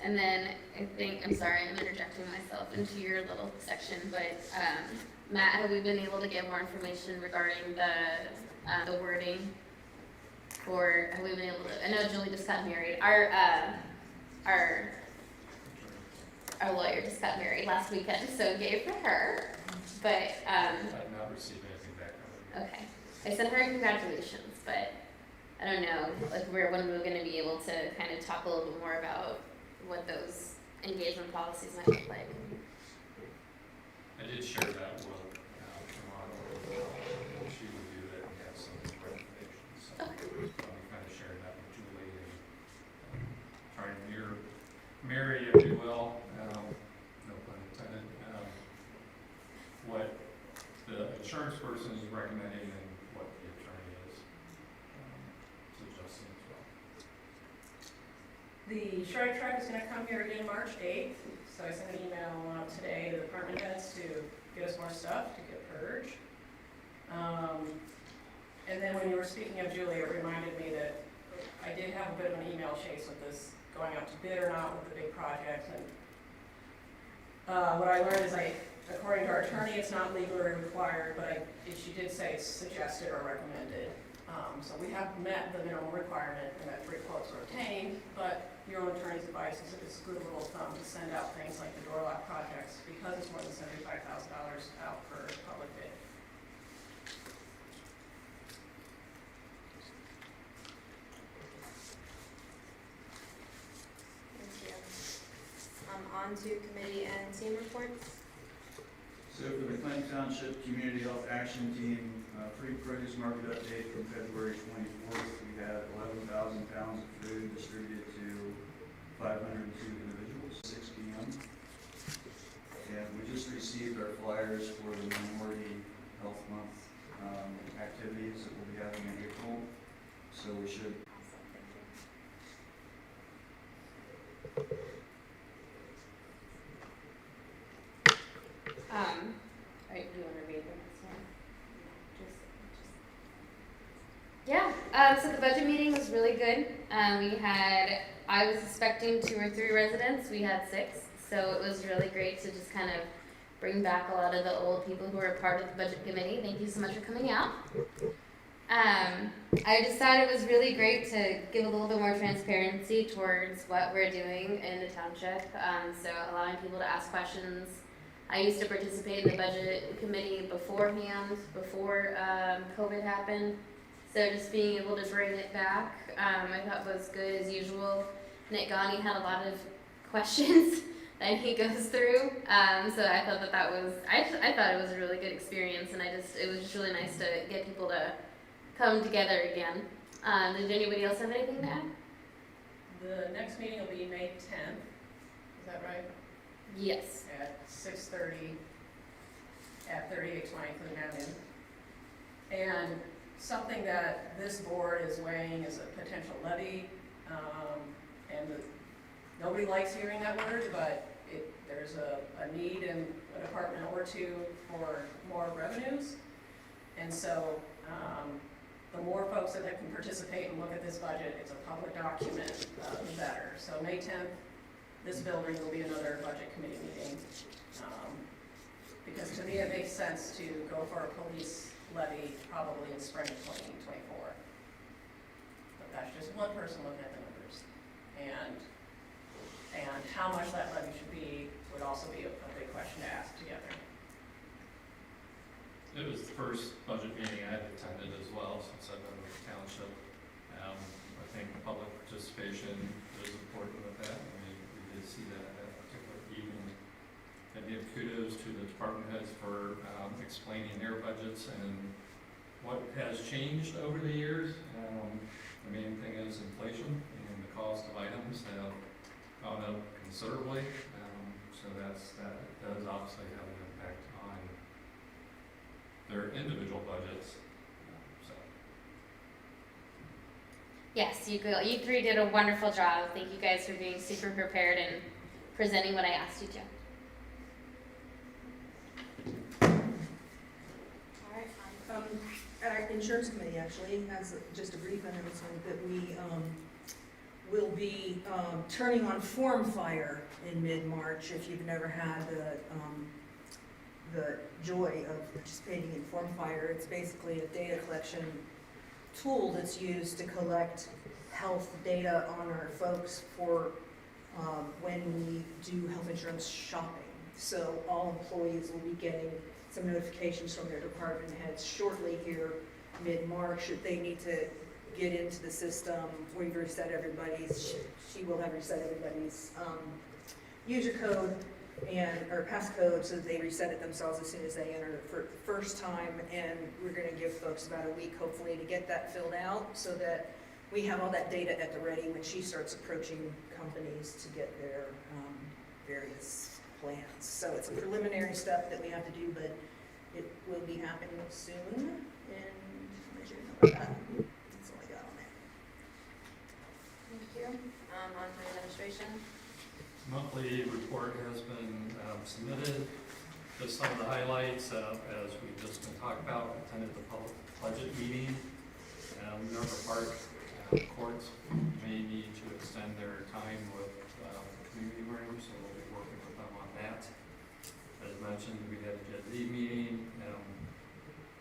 And then I think, I'm sorry, I'm interjecting myself into your little section, but Matt, have we been able to get more information regarding the wording? Or have we been able to, I know Julie just got married. Our lawyer just got married last weekend, so yay for her. But, I've not received anything back on it. okay. I sent her congratulations, but I don't know, like, when we're gonna be able to kind of talk a little bit more about what those engagement policies might look like. I did share that with Toronto. She reviewed it and had some recommendations. So we kind of shared that with Julie and trying to marry, if you will, no pun intended, what the insurance person is recommending and what the attorney is suggesting as well. The shred truck is going to come here again March 8th, so I sent an email out today to the department heads to get us more stuff to get purged. And then when you were speaking of Julie, it reminded me that I did have a bit of an email chase with this going out to bid or not with the big project. And what I learned is, according to our attorney, it's not legally required, but she did say it's suggested or recommended. So we have met the minimum requirement and that 3 quotes were obtained, but your own attorney's advice is that it's a good rule of thumb to send out things like the door lock projects because it's more than $75,000 out for public bid. Thank you. On to committee and team reports. So for the Clinton Township Community Health Action Team, free produce market update from February 24th. We had 11,000 pounds of food distributed to 502 individuals, 6 p.m. And we just received our flyers for the Minority Health Month activities that we'll be having in April. So we should. All right, do you want to read the next one? Yeah, so the budget meeting was really good. I was expecting 2 or 3 residents, we had 6. So it was really great to just kind of bring back a lot of the old people who were part of the budget committee. Thank you so much for coming out. I just thought it was really great to give a little bit more transparency towards what we're doing in the township. So allowing people to ask questions. I used to participate in the budget committee beforehand, before COVID happened. So just being able to bring it back, I thought was good as usual. Nick Gani had a lot of questions that he goes through. So I thought that was, I thought it was a really good experience, and it was just really nice to get people to come together again. Did anybody else have anything to add? The next meeting will be May 10th, is that right? Yes. At 6:30 at 3820 Clinton Avenue. And something that this board is weighing is a potential levy. Nobody likes hearing that word, but there's a need in a department or two for more revenues. And so the more folks that can participate and look at this budget, it's a public document, the better. So May 10th, this building will be another budget committee meeting. Because to me, it makes sense to go for a police levy probably in spring of 2024. But that's just one person looking at the numbers. And how much that levy should be would also be a big question to ask together. It was the first budget meeting I've attended as well since I've been with the township. I think public participation is department heads for explaining their budgets and what has changed over the years. The main thing is inflation, and the cost of items have gone up considerably. So that does obviously have an impact on their individual budgets. So. Yes, you three did a wonderful job. Thank you guys for being super prepared and presenting what I asked you to. Our insurance committee actually has just a brief announcement that we will be turning on Form Fire in mid-March. If you've never had the joy of participating in Form Fire, it's basically a data collection tool that's used to collect health data on our folks for when we do health insurance shopping. So all employees will be getting some notifications from their department heads shortly here, mid-March, if they need to get into the system. We've reset everybody's, she will have reset everybody's user code or passcode, so that they reset it themselves as soon as they enter it for the first time. And we're gonna give folks about a week, hopefully, to get that filled out, so that we have all that data at the ready when she starts approaching companies to get their various plans. So it's a preliminary step that we have to do, but it will be happening soon, and I should know about that. That's all I got on there. Thank you. On to administration. Monthly report has been submitted. Just some of the highlights, as we've just been talking about, attended the public budget meeting. Minerva Park courts may need to extend their time with community rooms, so we'll be working with them on that. As mentioned, we had a JED meeting,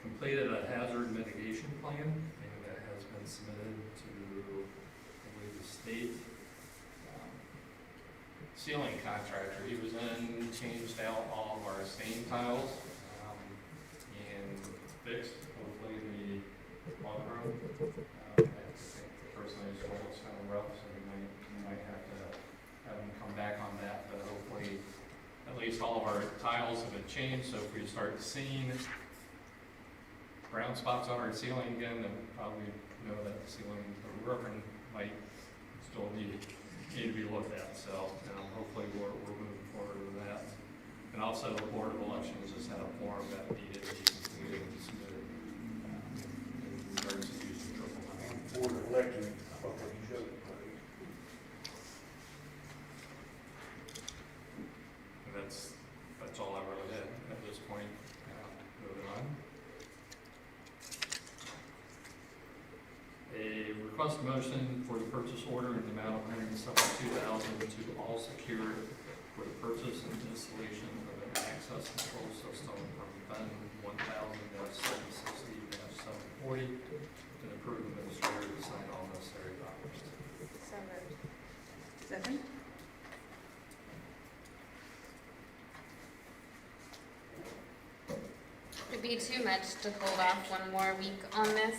completed a hazard mitigation plan, and that has been submitted to, I believe, the state ceiling contractor. He was in, changed out all of our stain tiles, and fixed, hopefully, the water room. I think the person I told was kind of rough, so we might have to have him come back on that, but hopefully at least all of our tiles have been changed, so if we start seeing brown spots on our ceiling again, then we probably know that the ceiling, the roofing might still need to be looked at. So hopefully we're moving forward with that. And also the Board of Elections just had a form that needed to be completed and submitted in regards to using triple line. Board of Elections, what you showed. And that's all I really had at this point. Moving on. A request motion for the purchase order in the amount of $172,000 to All Secure for the purchase and installation of an access control system from Fund 1000-760-740, and approve the administrator to sign all necessary documents. So moved. Second? It'd be too much to hold off one more week on this,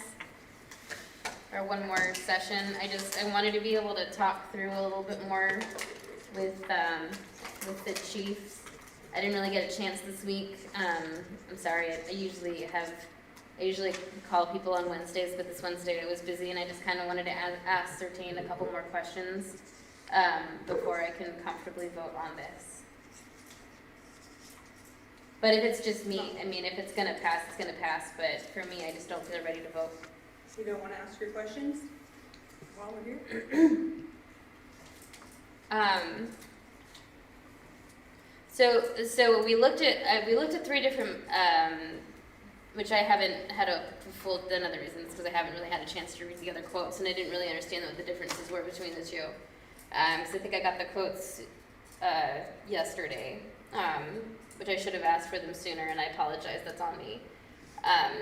or one more session. I wanted to be able to talk through a little bit more with the chiefs. I didn't really get a chance this week. I'm sorry. I usually call people on Wednesdays, but this Wednesday I was busy, and I just kind of wanted to ascertain a couple more questions before I can comfortably vote on this. But if it's just me, I mean, if it's gonna pass, it's gonna pass, but for me, I just don't feel ready to vote. You don't want to ask your questions while we're here? So we looked at three different, which I haven't had a full, another reason is because I haven't really had a chance to read the other quotes, and I didn't really understand what the differences were between the two. Because I think I got the quotes yesterday, which I should have asked for them sooner, and I apologize, that's on me.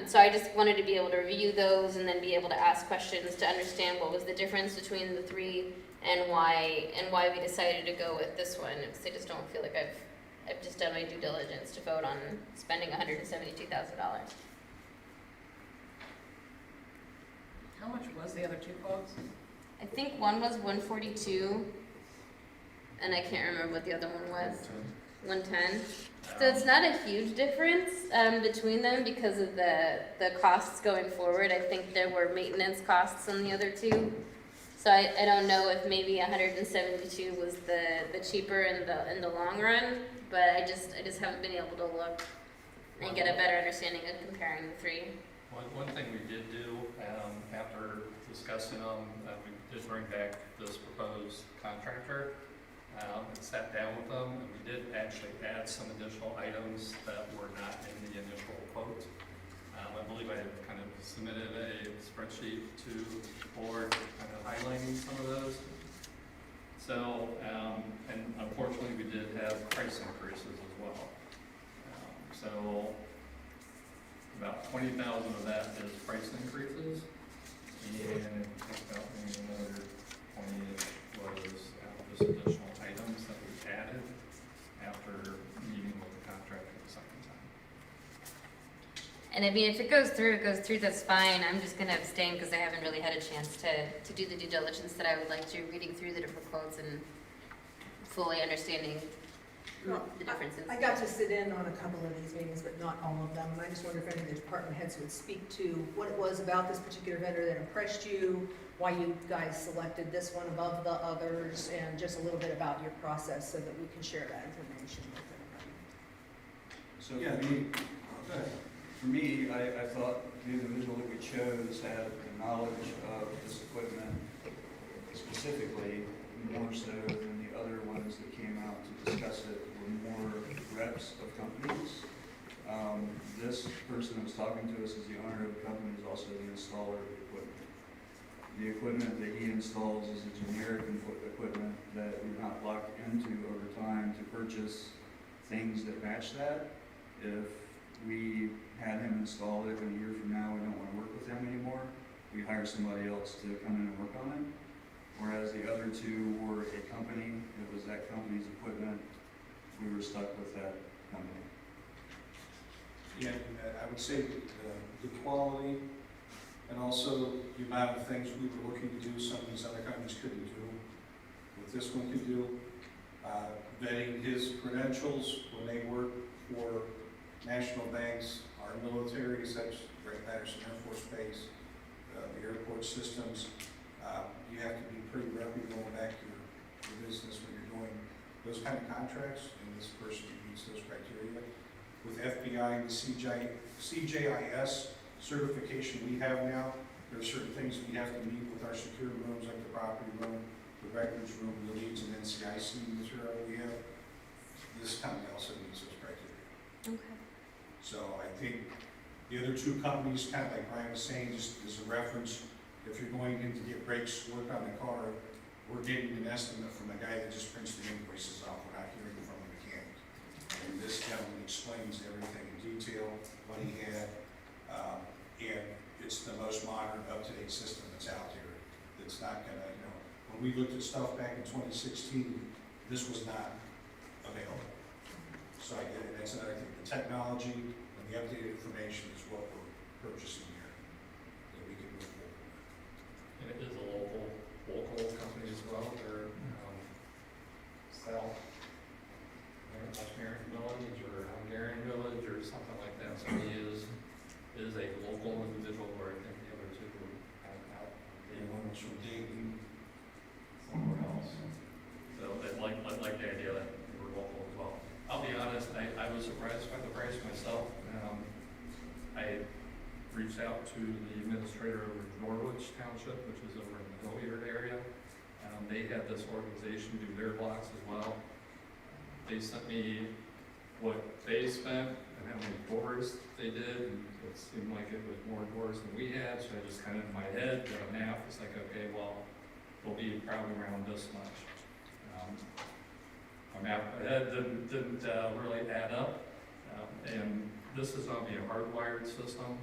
So I just wanted to be able to review those and then be able to ask questions to understand what was the difference between the three and why we decided to go with this one, because I just don't feel like I've just done my due diligence to vote on spending $172,000. How much was the other two quotes? I think one was 142, and I can't remember what the other one was. 110. So it's not a huge difference between them because of the costs going forward. I think there were maintenance costs on the other two. So I don't know if maybe 172 was the cheaper in the long run, but I just haven't been able to look and get a better understanding of comparing the three. One thing we did do, after discussing them, we did bring back this proposed contractor, and sat down with them, and we did actually add some additional items that were not in the initial quote. I believe I kind of submitted a spreadsheet to the board, kind of highlighting some of those. So, and unfortunately, we did have price increases as well. So, about 20,000 of that is price increases, and about maybe another 20 was just additional items that we added after meeting with the contractor the second time. And I mean, if it goes through, that's fine. I'm just gonna abstain because I haven't really had a chance to do the due diligence that I would like to, reading through the different quotes and fully understanding the differences. I got to sit in on a couple of these meetings, but not all of them, and I just wonder if any of the department heads would speak to what it was about this particular vendor that impressed you, why you guys selected this one above the others, and just a little bit about your process so that we can share that information with everybody. So Yeah, for me, I thought the individual that we chose had the knowledge of this equipment specifically, more so than the other ones that came out to discuss it were more reps of companies. This person that was talking to us as the owner of the company is also the installer of the equipment. The equipment that he installs is a generic equipment that we're not locked into over time to purchase things that match that. If we had him install it and a year from now we don't want to work with him anymore, we hire somebody else to come in and work on it. Whereas the other two were a company, it was that company's equipment, we were stuck with that company. Yeah, I would say the quality and also the amount of things we were looking to do, some of these other companies couldn't do, what this one could do. Vetting his credentials when they work for national banks, our military, such as Patterson Air Force Base, the airport systems. You have to be pretty reputable back to your business when you're doing those kind of contracts, and this person meets those criteria. With FBI and the CJIS certification we have now, there are certain things we have to meet with our secure rooms, like the property room, the records room, the leads and NCIC material we have. This company also meets those criteria. Okay. So I think the other two companies, kind of like Brian was saying, just as a reference, if you're going in to get brakes work on the car, we're getting an estimate from a guy that just prints the invoices off. We're not hearing from a mechanic. And this gentleman explains everything in detail, what he had, and it's the most modern, up-to-date system that's out there. That's not gonna, when we looked at stuff back in 2016, this was not available. So I get it. That's another thing. The technology and the updated information is what we're purchasing here, that we can move forward with. And it is a local company as well. They're South American Village or Hungarian Village or something like that. So he is a local individual, where I think the other two were out. And one was from Dayton. Somewhere else. So I like the idea that we're local as well. I'll be honest, I was surprised by the price myself. I reached out to the administrator over in Norwich Township, which is over in the Hilliard area. They had this organization do their blocks as well. They sent me what they spent and how many doors they did, and it seemed like it was more doors than we had, so I just kind of in my head did a math. It's like, okay, well, we'll be probably around this much. My math in my head didn't really add up, and this is going to be a hardwired system,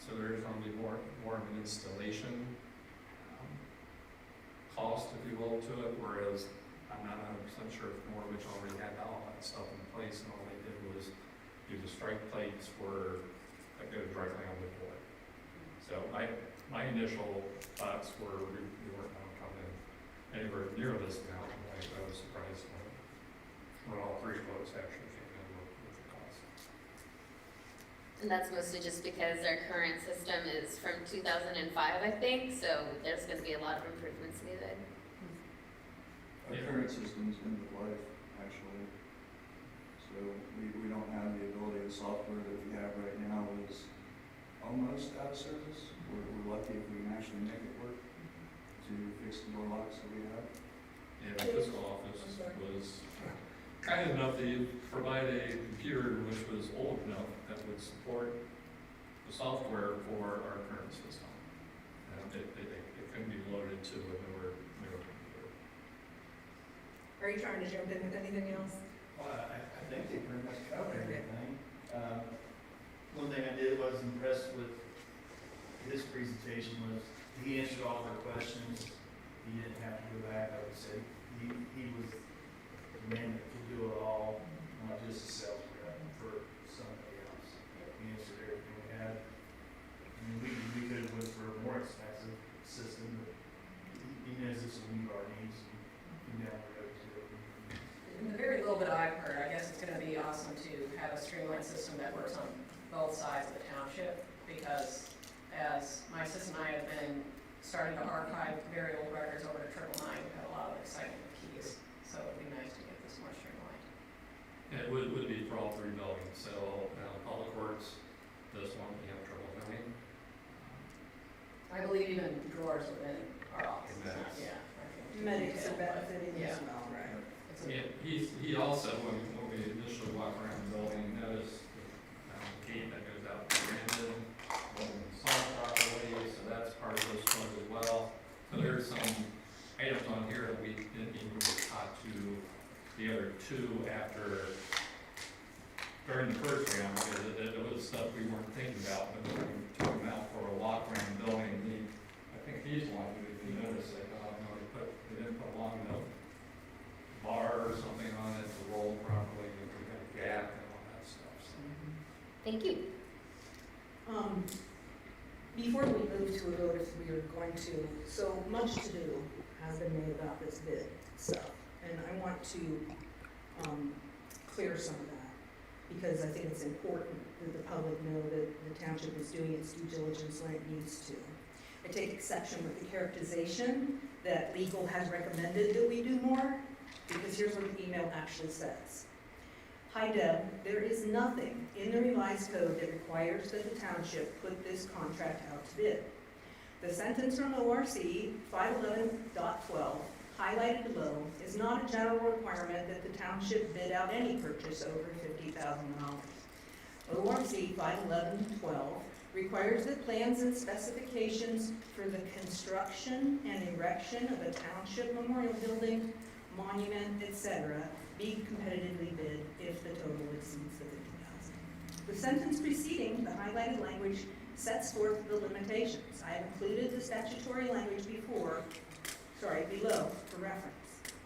so there is going to be more of an installation cost, if you will, to it, whereas I'm not 100% sure if Norwich already had all that stuff in place, and all they did was do the strike plates that go directly on the board. So my initial thoughts were we weren't going to come in anywhere near this amount, and I was surprised by it. when all three quotes actually came in with the cost. And that's mostly just because our current system is from 2005, I think, so there's gonna be a lot of improvements needed. Our current system's end of life, actually. So we don't have the ability, the software that we have right now is almost out of service. We're lucky if we can actually make it work to fix the door locks that we have. Yeah, the fiscal office was kind enough to provide a computer which was old enough that would support the software for our current system. And it couldn't be loaded to a newer computer. Are you trying to jump in with anything else? Well, I think they pretty much covered everything. One thing I was impressed with his presentation was he answered all of our questions. He didn't have to go back, I would say. He was the man that could do it all, not just a sales rep for somebody else. He answered everything we had. I mean, we could have went for a more expensive system, but he knows this will meet our needs and down the road too. In the very little bit I've heard, I guess it's gonna be awesome to have a streamlined system that works on both sides of the township, because as my sister and I have been starting to archive very old records over to 999, we've had a lot of excitement with keys, so it'd be nice to get this more streamlined. Yeah, it would be for all three buildings, so, Public Works, this one, we have trouble finding. I believe even drawers within our office, Medics. yeah. I think Medics are detail, but benefiting yeah. as well, right? It's a- Yeah, he also, when we initially walked around the building, noticed the gate that goes out to Brandon wasn't installed properly, so that's part of this one as well. So there's some items on here that we didn't even talk to the other two after, during the first round, because it was stuff we weren't thinking about, but when we took them out for a walk around the building, I think he's the one who noticed, like, oh, no, they didn't put a long enough bar or something on it to roll properly, and we got a gap and all that stuff, so. Thank you. Before we move to a vote, if we are going to, so much to do has been made about this bid stuff, and I want to clear some of that, because I think it's important that the public know that the township is doing its due diligence like it needs to. I take exception with the characterization that legal has recommended that we do more, because here's what the email actually says. Hi Deb, there is nothing in the revised code that requires that the township put this contract out to bid. The sentence from ORC 511.12, highlighted below, is not a general requirement that the township bid out any purchase over $50,000. ORC 511.12 requires that plans and specifications for the construction and erection of a township memorial building, monument, etc., be competitively bid if the total exceeds the $50,000. The sentence preceding the highlighted language sets forth the limitations. I have included the statutory language below for reference.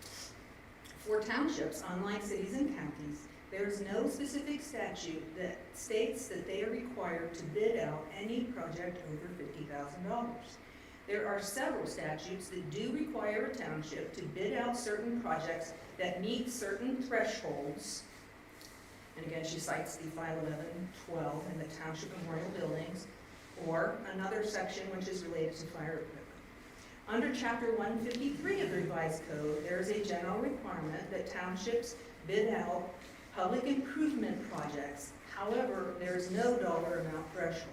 For townships, unlike cities and counties, there is no specific statute that states that they are required to bid out any project over $50,000. There are several statutes that do require a township to bid out certain projects that meet certain thresholds. And again, she cites the 511.12 and the township memorial buildings, or another section which is related to fire equipment. Under Chapter 153 of the revised code, there is a general requirement that townships bid out public improvement projects. However, there is no dollar amount threshold.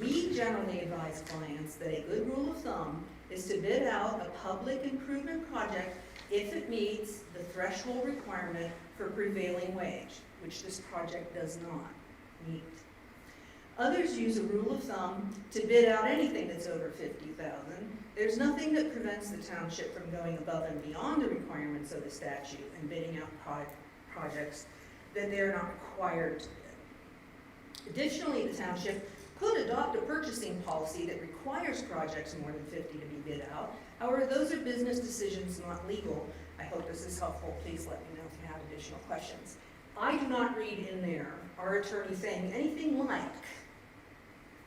We generally advise clients that a good rule of thumb is to bid out a public improvement project if it meets the threshold requirement for prevailing wage, which this project does not meet. Others use a rule of thumb to bid out anything that's over $50,000. There's nothing that prevents the township from going above and beyond the requirements of the statute and bidding out projects that they're not required to bid. Additionally, the township could adopt a purchasing policy that requires projects more than 50 to be bid out. However, those are business decisions, not legal. I hope this is helpful. Please let me know if you have additional questions. I do not read in there our attorney saying anything like,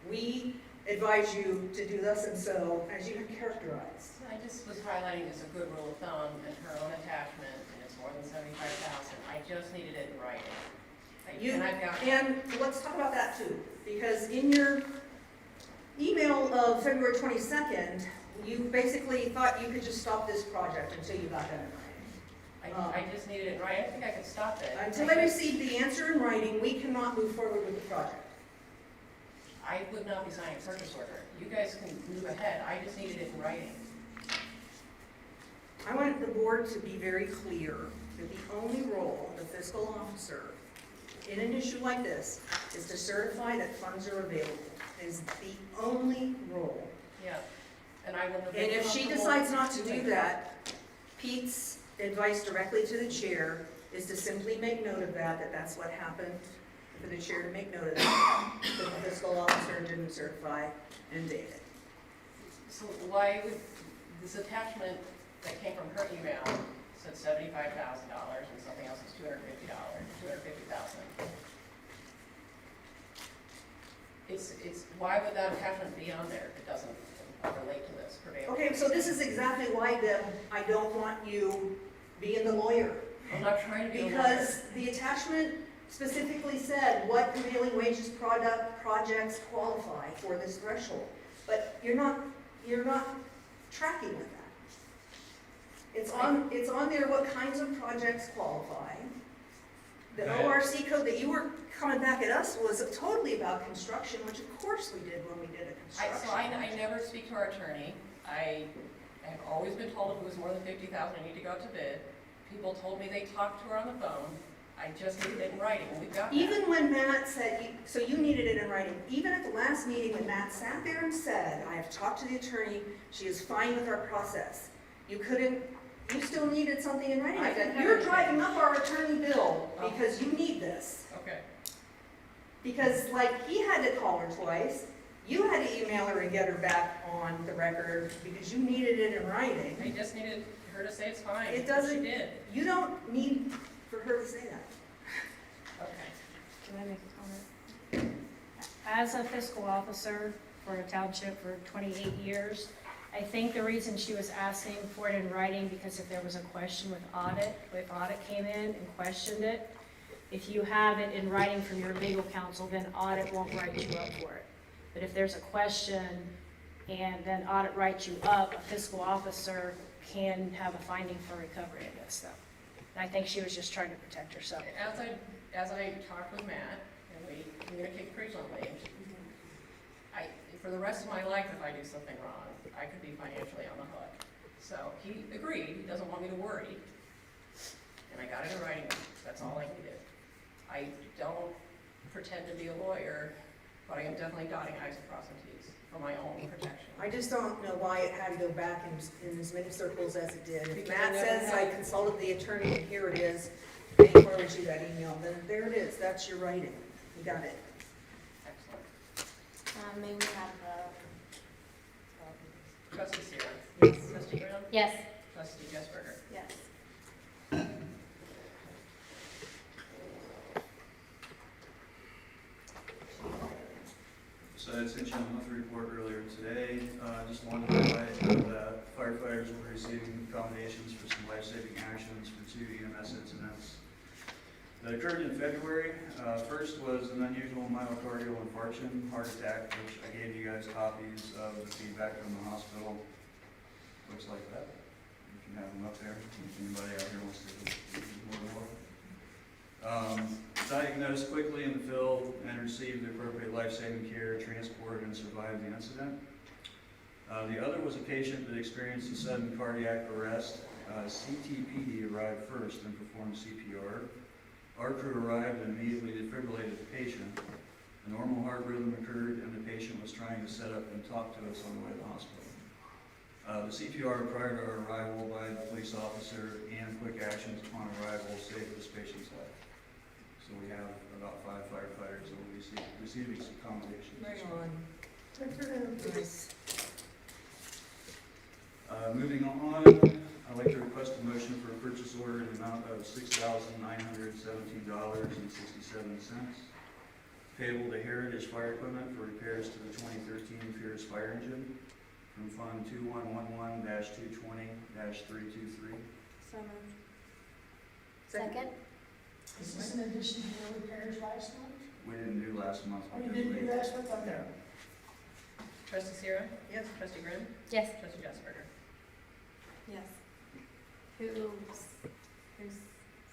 we advise you to do this and so, as you have characterized. I just was highlighting as a good rule of thumb and her own attachment, and it's more than 75,000. I just needed it in writing. And I've got. And let's talk about that too, because in your email of February 22nd, you basically thought you could just stop this project until you got that in writing. I just needed it in writing. I think I could stop it. Until they receive the answer in writing, we cannot move forward with the project. I would not be signing a purchase order. You guys can move ahead. I just needed it in writing. I want the board to be very clear that the only role of the fiscal officer in an issue like this is to certify that funds are available. It is the only role. Yeah. And I will. And if she decides not to do that, Pete's advice directly to the chair is to simply make note of that that's what happened, for the chair to make note of that the fiscal officer didn't certify and date it. So why would this attachment that came from her email said $75,000 and something else is $250,000. It's why would that attachment be on there if it doesn't relate to this prevailing? Okay, so this is exactly why I don't want you being the lawyer. I'm not trying to be a lawyer. Because the attachment specifically said what prevailing wages projects qualify for this threshold. But you're not tracking with that. It's on there what kinds of projects qualify. The Right. ORC code that you were coming back at us was totally about construction, which of course we did when we did a construction. So I never speak to our attorney. I have always been told if it was more than $50,000, I need to go out to bid. People told me they talked to her on the phone. I just needed it in writing, and we've got that. Even when Matt said, so you needed it in writing, even at the last meeting when Matt sat there and said, I have talked to the attorney, she is fine with our process. You still needed something in writing. I said, you're driving up our attorney bill because you need this. Okay. Because like, he had to call her twice, you had to email her and get her back on the record because you needed it in writing. I just needed her to say it's fine. It doesn't, She did. you don't need for her to say that. Okay. Can I make a comment? As a fiscal officer for a township for 28 years, I think the reason she was asking for it in writing, because if there was a question with audit, if audit came in and questioned it, if you have it in writing from your legal counsel, then audit won't write you up for it. But if there's a question and then audit writes you up, a fiscal officer can have a finding for recovery of this stuff. And I think she was just trying to protect herself. As I talked with Matt, and we communicate frequently, for the rest of my life, if I do something wrong, I could be financially on the hook. So he agreed, he doesn't want me to worry, and I got it in writing, that's all I needed. I don't pretend to be a lawyer, but I am definitely dotting i's and crossing t's for my own protection. I just don't know why it had to go back in as many circles as it did. If Because Matt I never says I had- consulted the attorney and here it is, and he forwards you that email, then there it is, that's your writing. You got it. Excellent. May we have Trustee Seer? Yes. Trustee Brown? Yes. Trustee Jesberger? yes. So I sent you a monthly report earlier today. Just wanted to highlight that firefighters were receiving accommodations for some life-saving actions for 2 EMS incidents that occurred in February. First was an unusual myocardial infarction, heart attack, which I gave you guys copies of the feedback from the hospital. Looks like that. You can have them up there. If anybody out here wants to more than welcome. Diagnosed quickly in the field and received the appropriate life-saving care, transported and survived the incident. The other was a patient that experienced a sudden cardiac arrest. CTPD arrived first and performed CPR. Our crew arrived and immediately defibrillated the patient. A normal heart rhythm occurred and the patient was trying to set up and talk to us on the way to the hospital. The CPR prior to our arrival by the police officer and quick actions upon arrival saved this patient's life. So we have about 5 firefighters that will be receiving accommodations. Right on. Nice. Moving on, I'd like to request a motion for a purchase order in the amount of $6,917.67. Payable to Heritage Fire Equipment for repairs to the 2013 Fierce Fire Engine from Fund 2111-220-323. So moved. Second? Is this in addition to the repairs last month? We didn't do last month. Oh, you didn't do last month? Okay. Trustee Sierra? Yes. Trustee Grimm? Yes. Trustee Jasperger? Yes. Who's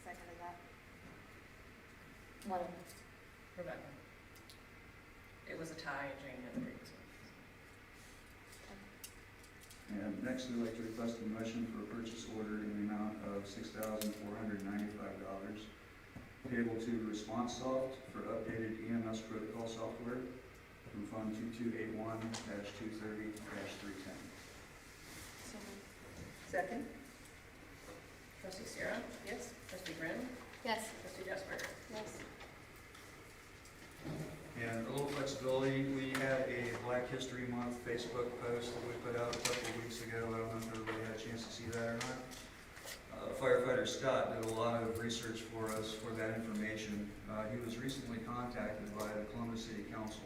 seconded that? One of them. Rebecca? It was a tie, and Jane had the previous one. And next, we'd like to request a motion for a purchase order in the amount of $6,495 payable to ResponseSoft for updated EMS protocol software from Fund 2281-230-310. So moved. Second? Trustee Sierra? Yes. Trustee Grimm? Yes. Trustee Jasperger? Yes. And a little flexibility, we had a Black History Month Facebook post that we put out a couple of weeks ago. I don't know if everybody had a chance to see that or not. Firefighter Scott did a lot of research for us for that information. He was recently contacted by the Columbus City Council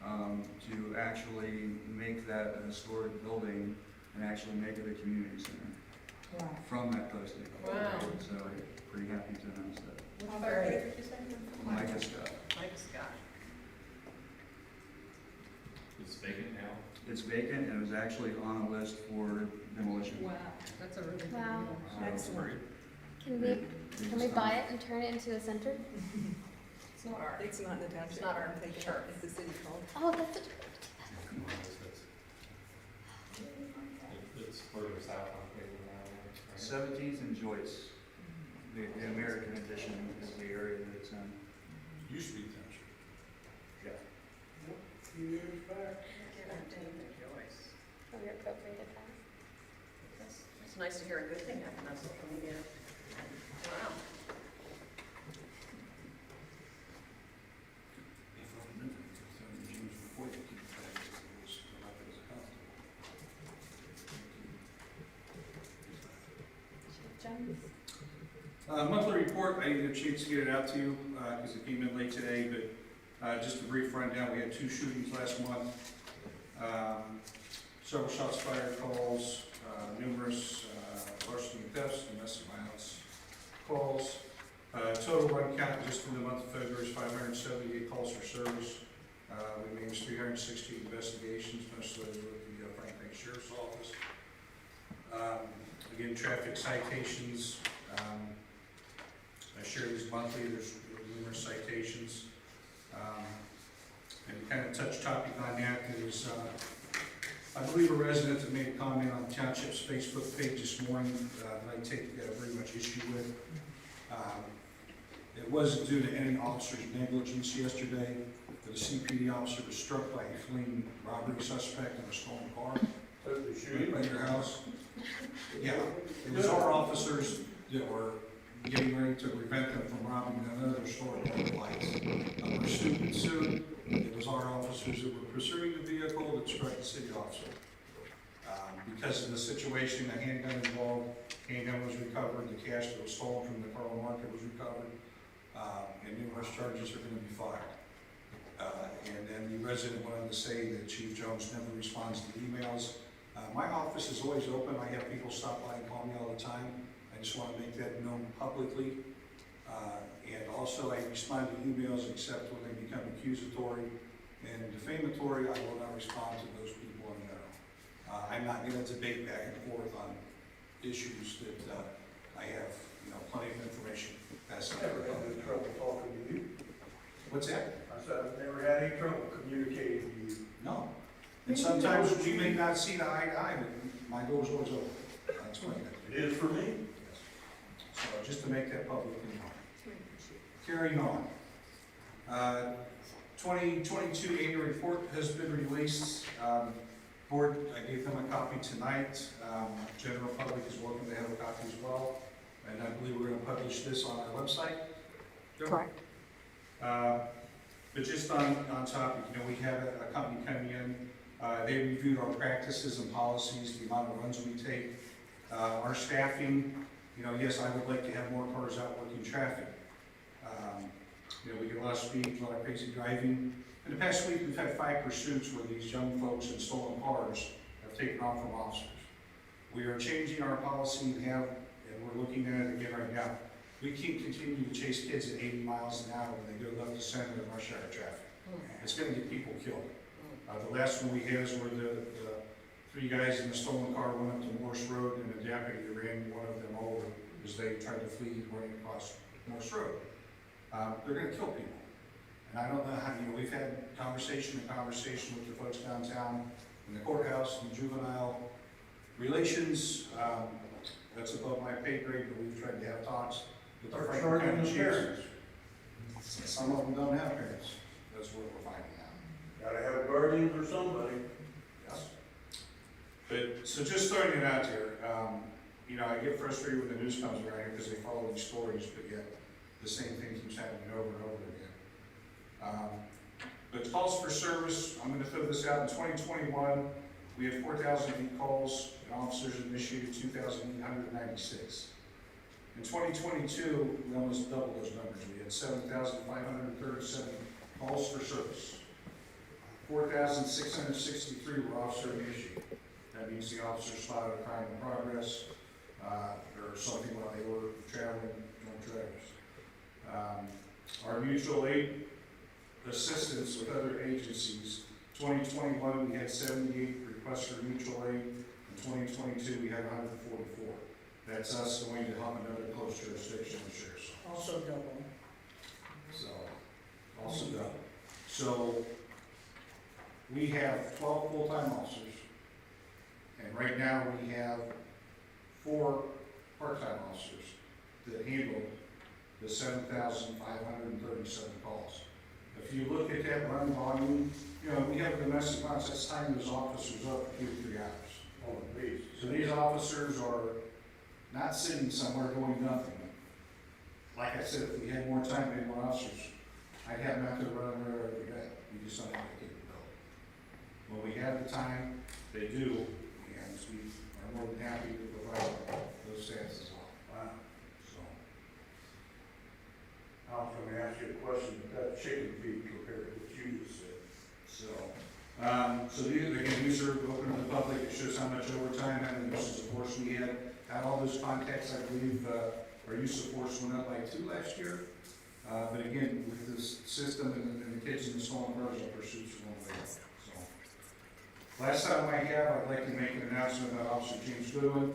to actually make that a historic building and actually make it a community center Wow. from that posting. Wow. So pretty happy to announce that. Which firefighter did you say? Micah Scott. Mike Scott. It's vacant now. It's vacant and it was actually on a list for demolition. Wow, that's a really good Wow. deal. Excellent. Can we buy it and turn it into a center? It's not our, It's not in the township. It's not our I'm thinking turf. It's the city called. Oh, that's a, It's further south on Cleveland now, right? 17th and Joyce, the American edition is the area that it's in. Used to be township. Yeah. Joyce. oh, we appropriated that. It's nice to hear a good thing happen on social media. Wow. If I remember, it's on James before they keep it back, it was not as comfortable. Monthly report, I didn't get a chance to get it out to you, because it came in late today, but just a brief rundown, we had 2 shootings last month. Several shots fired calls, numerous larceny thefts, domestic violence calls. Total run count just for the month of February is 578 calls for service. We managed 360 investigations, most of those with the Franklin Sheriff's Office. Again, traffic citations. I share these monthly, there's numerous citations. And kind of touch topic on that is, I believe a resident that made a comment on the township's Facebook page this morning that I take very much issue with. It wasn't due to any officer's negligence yesterday, that a CPD officer was struck by a fleeing robbery suspect in a stolen car. Right by your house. Yeah, it was our officers that were getting ready to prevent them from robbing another store at lights. Pursuit ensued. It was our officers that were pursuing the vehicle that struck the city officer. Because of the situation, a handgun involved, handgun was recovered, the cash that was stolen from the Carl Market was recovered, and numerous charges are going to be filed. And then the resident went on to say that Chief Jones never responds to emails. My office is always open. I have people stop by and call me all the time. I just want to make that known publicly. And also, I respond to emails except when they become accusatory and defamatory. I will not respond to those people in general. I'm not going to debate back and forth on issues that I have, plenty of information. That's not Never had any trouble talking to you. What's that? I said, I've never had any trouble communicating to you. No. And sometimes we may not see the eye to eye, but my door's always open. I'll explain that. It is for me. So just to make that publicly known. Carrying on. 2022 annual report has been released. Board, I gave them a copy tonight. General public is welcome to have a copy as well. And I believe we're going to publish this on our website. Correct. But just on topic, we have a company coming in. They reviewed our practices and policies, the amount of runs we take, our staffing. Yes, I would like to have more cars out working traffic. You know, we get a lot of speed, a lot of crazy driving. In the past week, we've had 5 pursuits where these young folks in stolen cars have taken off from officers. We are changing our policy and we're looking at it again right now. We can't continue to chase kids at 80 miles an hour when they go left to center in rush hour traffic. It's gonna get people killed. The last one we had is where the 3 guys in the stolen car went up to Morse Road and the deputy ran one of them over as they tried to flee running across Morse Road. They're gonna kill people. And I don't know how, you know, we've had conversation with the folks downtown, in the courthouse, in juvenile relations. That's above my pay grade, but we've tried to have talks with the Franklin County chiefs. Some of them don't have parents. That's what we're finding out. Gotta have guardians or somebody. Yes. But, so just throwing it out there, you know, I get frustrated when the news comes around here because they follow these stories, but yet the same thing keeps happening over and over again. But calls for service, I'm gonna throw this out, in 2021, we had 4,008 calls, and officers initiated 2,896. In 2022, we almost doubled those numbers. We had 7,537 calls for service. 4,663 were officer initiated. That means the officer spotted a crime in progress, or something while they were traveling, drunk drivers. Our mutual aid assistance with other agencies, 2021 we had 78 requests for mutual aid. In 2022 we had 144. That's us going to help another close jurisdiction with sheriff's. Also double. So, also double. So, we have 12 full-time officers, and right now we have 4 part-time officers that handle the 7,537 calls. If you look at that run volume, you know, we have a domestic violence, that's tying those officers up for 2 to 3 hours. Oh, please. So these officers are not sitting somewhere doing nothing. Like I said, if we had more time, we had more officers, I'd have them out there running around every day. We just don't have the capability. When we have the time, they do, and we are more than happy to provide those stats as well. Wow. So, I was gonna ask you a question, but that chicken feed compared to what you just said. so these are open to the public. It shows how much overtime, how many uses of force we had. Had all those contacts, I believe, our use of force went up by 2 last year. But again, with this system and the kids in the stolen cars, our pursuits are going way up. So, last time I'd like to make an announcement about Officer James Goodwin.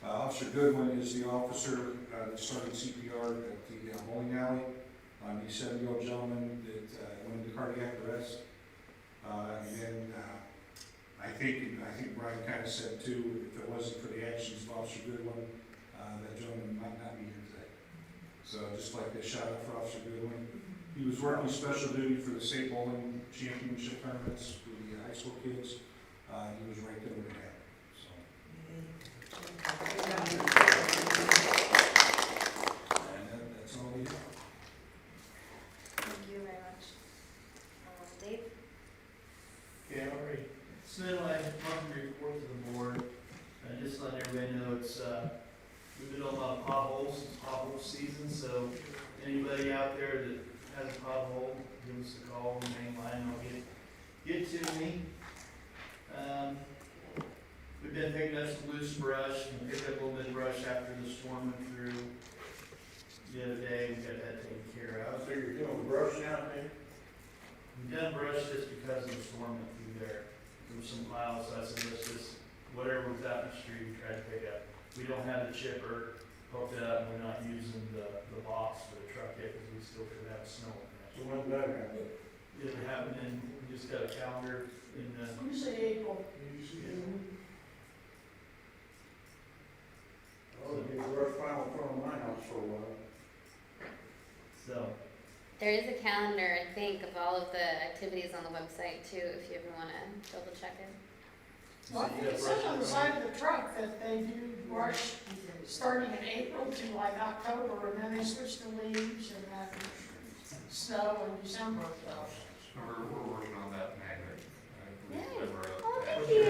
Officer Goodwin is the officer that started CPR at the bowling alley. He's a 70-year-old gentleman that went into cardiac arrest. And then I think Brian kind of said too, if it wasn't for the actions of Officer Goodwin, that gentleman might not be here today. So I'd just like to shout out for Officer Goodwin. He was working special duty for the state bowling championship tournaments for the high school kids. He was right there with that. So. And that's all we have. Thank you very much. Dave? Okay, all right. Submitted my monthly report to the board, and just letting everybody know it's, we've been on a lot of potholes, it's pothole season, so anybody out there that has a pothole, give us a call on the main line, and I'll get to me. We've been picking up some loose brush, and picked up a little bit of brush after the storm went through the other day, we got that taken care of. So you're doing brush out there? We done brush just because of the storm went through there. There were some piles, so I said, let's just, whatever was out in the street, we tried to pick up. We don't have the chipper hooked up, and we're not using the box for the truck yet, because we still could have snow in that. So when's that happen? It'll happen in, we just got a calendar in the, You say April. Oh, you get brush pile in front of my house for a while. so, There is a calendar, I think, of all of the activities on the website too, if you ever wanna double check it. Well, I think it says on the side of the truck that they do brush starting in April to like October, and then they switch to leaves and then snow in December. We're working on that magnet. I believe Yay. that we're up Oh, at- thank you.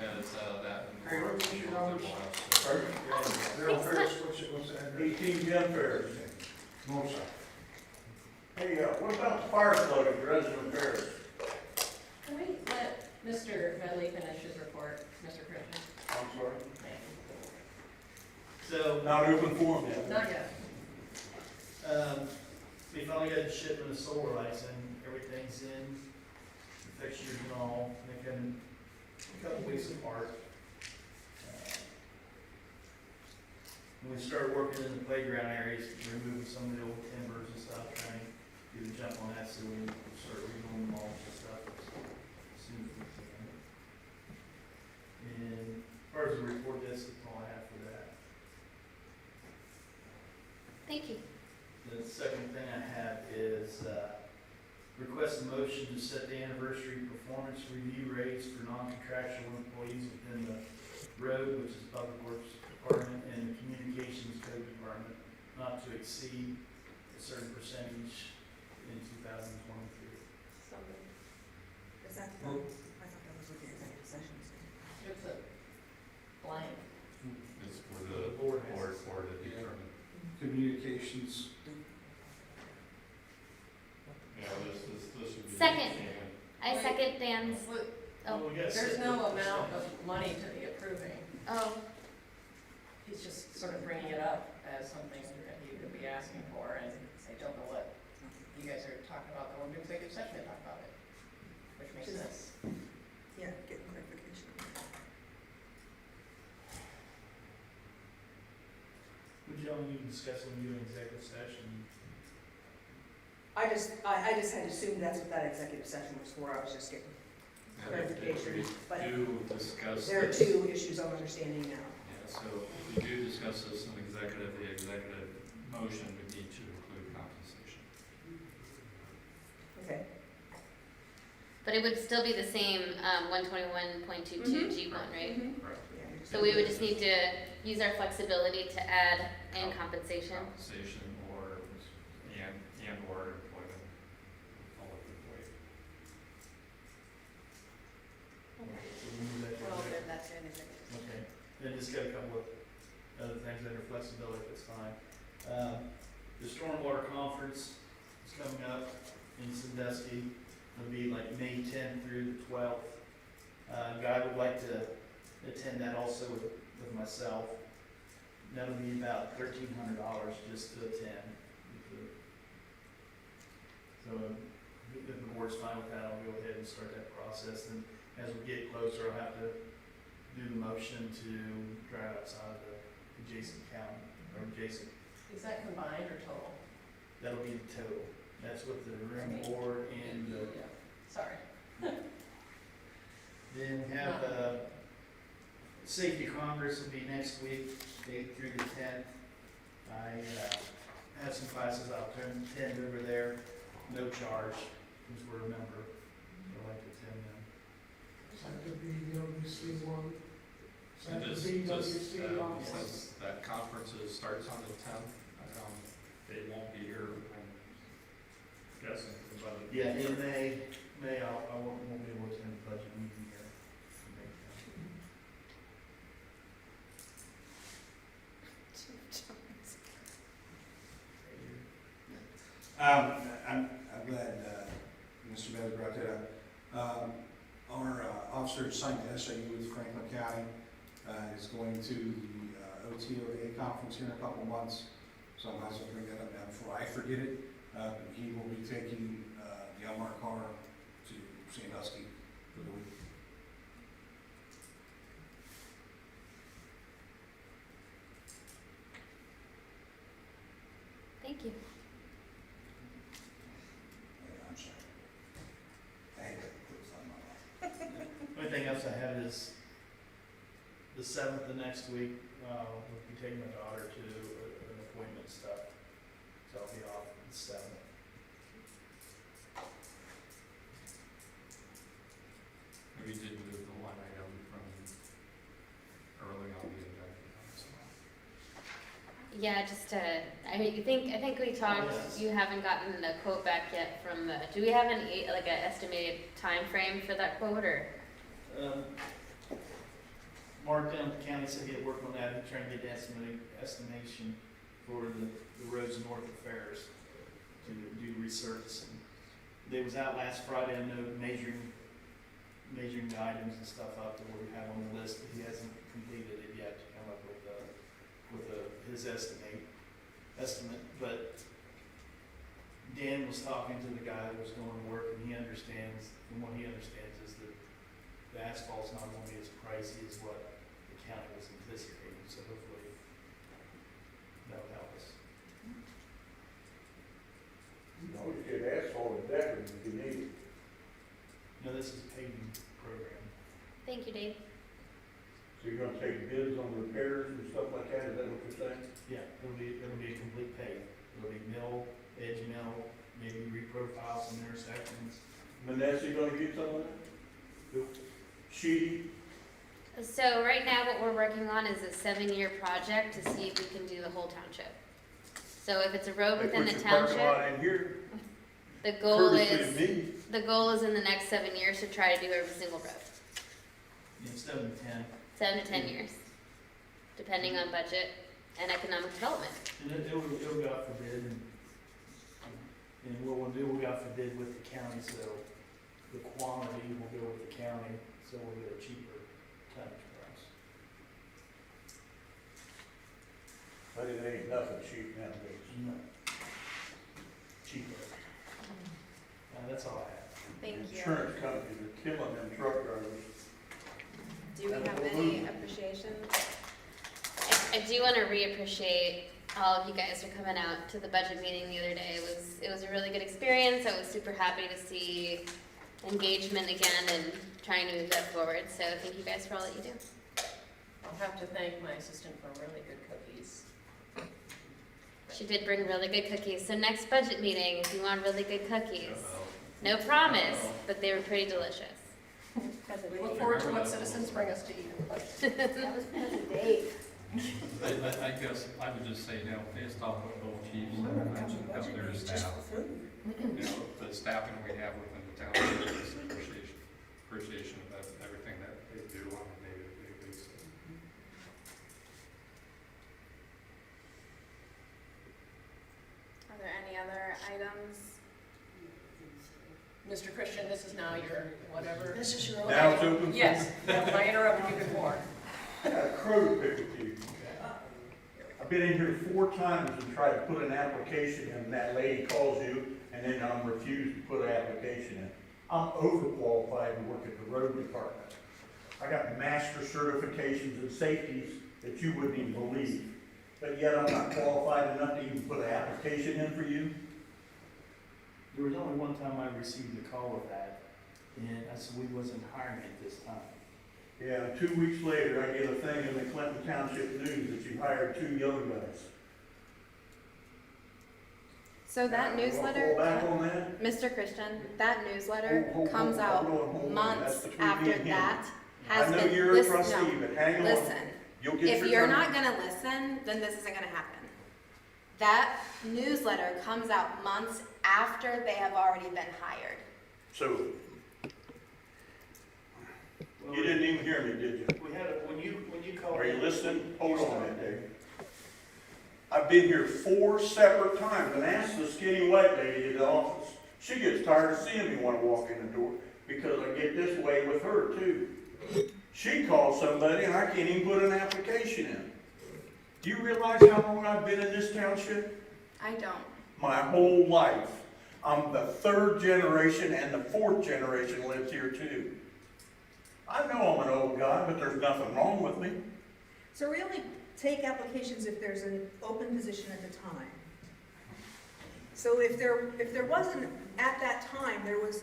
And it's that. Hey, what's your numbers? Daryl Ferris, what's that? 18 gun fairs. Motorcycle. Hey, what about the fire flow at resident repairs? Can we let Mr. Medley finish his report, Mr. Christian? I'm sorry? So, Not open forum yet. Not yet. we finally got the shipment of solar lights in, everything's in, the fixtures and all, they come a couple weeks apart. When we started working in the playground areas, removing some of the old timbers and stuff, trying to get a jump on that, so we can start redoing the mulch and stuff as soon as we can. And as far as the report, that's all I have for that. Thank you. The second thing I have is, request a motion to set the anniversary performance review rates for non-contractual employees within the road, which is Public Works Department, and the Communications Code Department, not to exceed a certain percentage in 2023. Is that, I thought that was what the executive session said. It's a blank. It's for the board board has- to determine. Communications, Yeah, this would be. Second. I second Dan's. Well, we gotta There's set no the amount percentage. of money to be approving. Oh, He's just sort of bringing it up as something that he would be asking for, and I don't know what you guys are talking about, the one executive session to talk about it, which makes sense. Yeah, get clarification. Would you only discuss when you do an executive session? I just had assumed that's what that executive session was for, I was just getting clarification, but Do discuss. there are this. two issues I'm understanding now. Yeah, so if we do discuss this in executive, the executive motion would need to include compensation. Okay. but it would still be the same, 121.22 G1, right? Right. Yeah, we just- So we would just need to use our flexibility to add in compensation. Compensation or, and or employment, public employee. So we move that to Well, executive. then that's an executive. Okay, then just got a couple of other things under flexibility, that's fine. The stormwater conference is coming up in Sandusky, it'll be like May 10th through the 12th. Guy would like to attend that also with myself. That'll be about $1,300 just to attend. So if the board's fine with that, I'll go ahead and start that process, and as we get closer, I'll have to do the motion to drive outside of the adjacent county, or adjacent, Is that combined or total? that'll be the total. That's with the room board and the, Yeah. Sorry. then we have, Safety Congress will be next week, 8th through the 10th. I, have some classes I'll attend over there, no charge, since we're a member, so I'd like to attend them. It's like the BWC one. It's like And the just, BWC one. since that conference starts on the 10th, they won't be here, I'm guessing, about it. Yeah, in May, I won't be able to attend the budget meeting here. I'm glad, Mr. Medley brought that up. Our officer assigned to SAU with Franklin County, is going to the OTOA conference here in a couple months, so I might as well bring that up now before I forget it. He will be taking, the Elmar car to Sandusky for the week. Thank you. I'm sorry. I had to put something on. Only thing else I have is the 7th of next week, we'll be taking my daughter to an appointment stuff, so I'll be off the 7th. We did move the line item from early on the agenda. Yeah, just I mean, I think we talked, you haven't gotten the quote back yet from the, do we have an estimated time frame for that quote, or? Mark down at the county said he'd work on that, and try and get the estimation for the roads north of Ferris. to do resurfacing. They was out last Friday, I know, measuring the items and stuff out that we have on the list, but he hasn't completed it yet to come up with his estimate, but Dan was talking to the guy that was doing the work, and he understands, and what he understands is that the asphalt's not gonna be as pricey as what the county was anticipating, so hopefully that'll help us. You know, you get asphalt and decorative if you need it. No, this is a paving program. Thank you, Dave. So you're gonna take bids on repairs and stuff like that, is that what you're saying? Yeah, it'll be a complete pave. It'll be mill, edge mill, maybe reprofile some intersections. Vanessa, you gonna get some of that? She, So right now, what we're working on is a 7-year project to see if we can do the whole township. So if it's a road they within put the your parking township, lot in here, the goal courtesy is, to me. the goal is in the next 7 years to try to do every single road. Instead of 10. 7 to 10 years, depending on budget and economic development. And it'll go out for bid, and what we'll do, we'll go out for bid with the county, so the quantity will go with the county, so we'll get a cheaper tonnage price. But it ain't nothing cheap nowadays. No. Cheaper. That's all I have. Thank you. Insurance companies are killing them truck drivers. Do we have any appreciation? I do want to reappreciate all of you guys for coming out to the budget meeting the other day. It was a really good experience. I was super happy to see engagement again and trying to move that forward. So thank you guys for all that you do. I'll have to thank my assistant for really good cookies. She did bring really good cookies. So next budget meeting, if you want really good cookies, no promise, but they were pretty delicious. We look forward to what citizens bring us to eat. That was because of Dave. I guess I would just say, you know, based off what both chiefs have mentioned about their staff, you know, the staffing we have within the town, just appreciation of everything that they do on a day-to-day basis. Are there any other items? Mr. Christian, this is now your whatever. This is your. Now it's open? Yes, I interrupted you before. I got a crow to pick with you. I've been in here 4 times and tried to put an application in, and that lady calls you, and then I'm refused to put an application in. I'm overqualified to work at the road department. I got master certifications and safeties that you wouldn't even believe, but yet I'm not qualified enough to even put an application in for you. There was only one time I received a call of that, and I said we wasn't hiring at this time. Yeah, 2 weeks later, I get a thing in the Clinton Township News that you hired 2 young guys. So that Now, newsletter, Fall back on that? Mr. Christian, that newsletter Hold comes on, out hold on. That's months between me after and him. that I has know been. you're a Listen, trustee, no, but hang on. listen. You'll get If your you're turn. not gonna listen, then this isn't gonna happen. That newsletter comes out months after they have already been hired. So, you didn't even hear me, did you? We had when you called. Are you listening? Hold on that day. I've been here 4 separate times and asked the skinny white lady in the office. She gets tired of seeing me when I walk in the door because I get this way with her too. She calls somebody and I can't even put an application in. Do you realize how long I've been in this township? I don't. My whole life. I'm the 3rd generation and the 4th generation lives here too. I know I'm an old guy, but there's nothing wrong with me. So we only take applications if there's an open position at the time. So if there wasn't, at that time, there was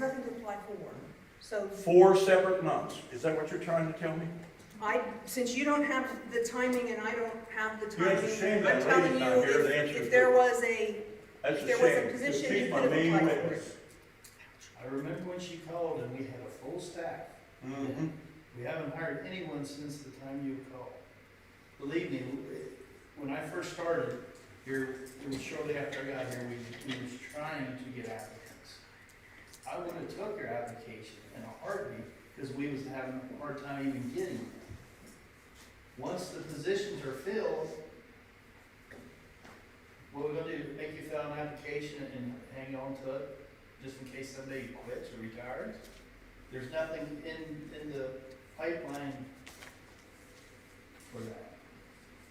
nothing to apply for. So 4 separate months. Is that what you're trying to tell me? since you don't have the timing and I don't have the Yeah, it's a shame timing, I'm that telling lady's you, not here to answer if the- there was a, That's if a there was a shame. position, She's you my could have main applied for witness. it. I remember when she called and we had a full staff. Mm-hmm. We haven't hired anyone since the time you called. Believe me, when I first started here, it was shortly after I got here, we was trying to get applicants. I would have took your application in a heartbeat, because we was having a hard time even getting them. Once the positions are filled, What we're gonna do, make you fill out an application and hang on to it, just in case somebody quits or retires. There's nothing in the pipeline for that.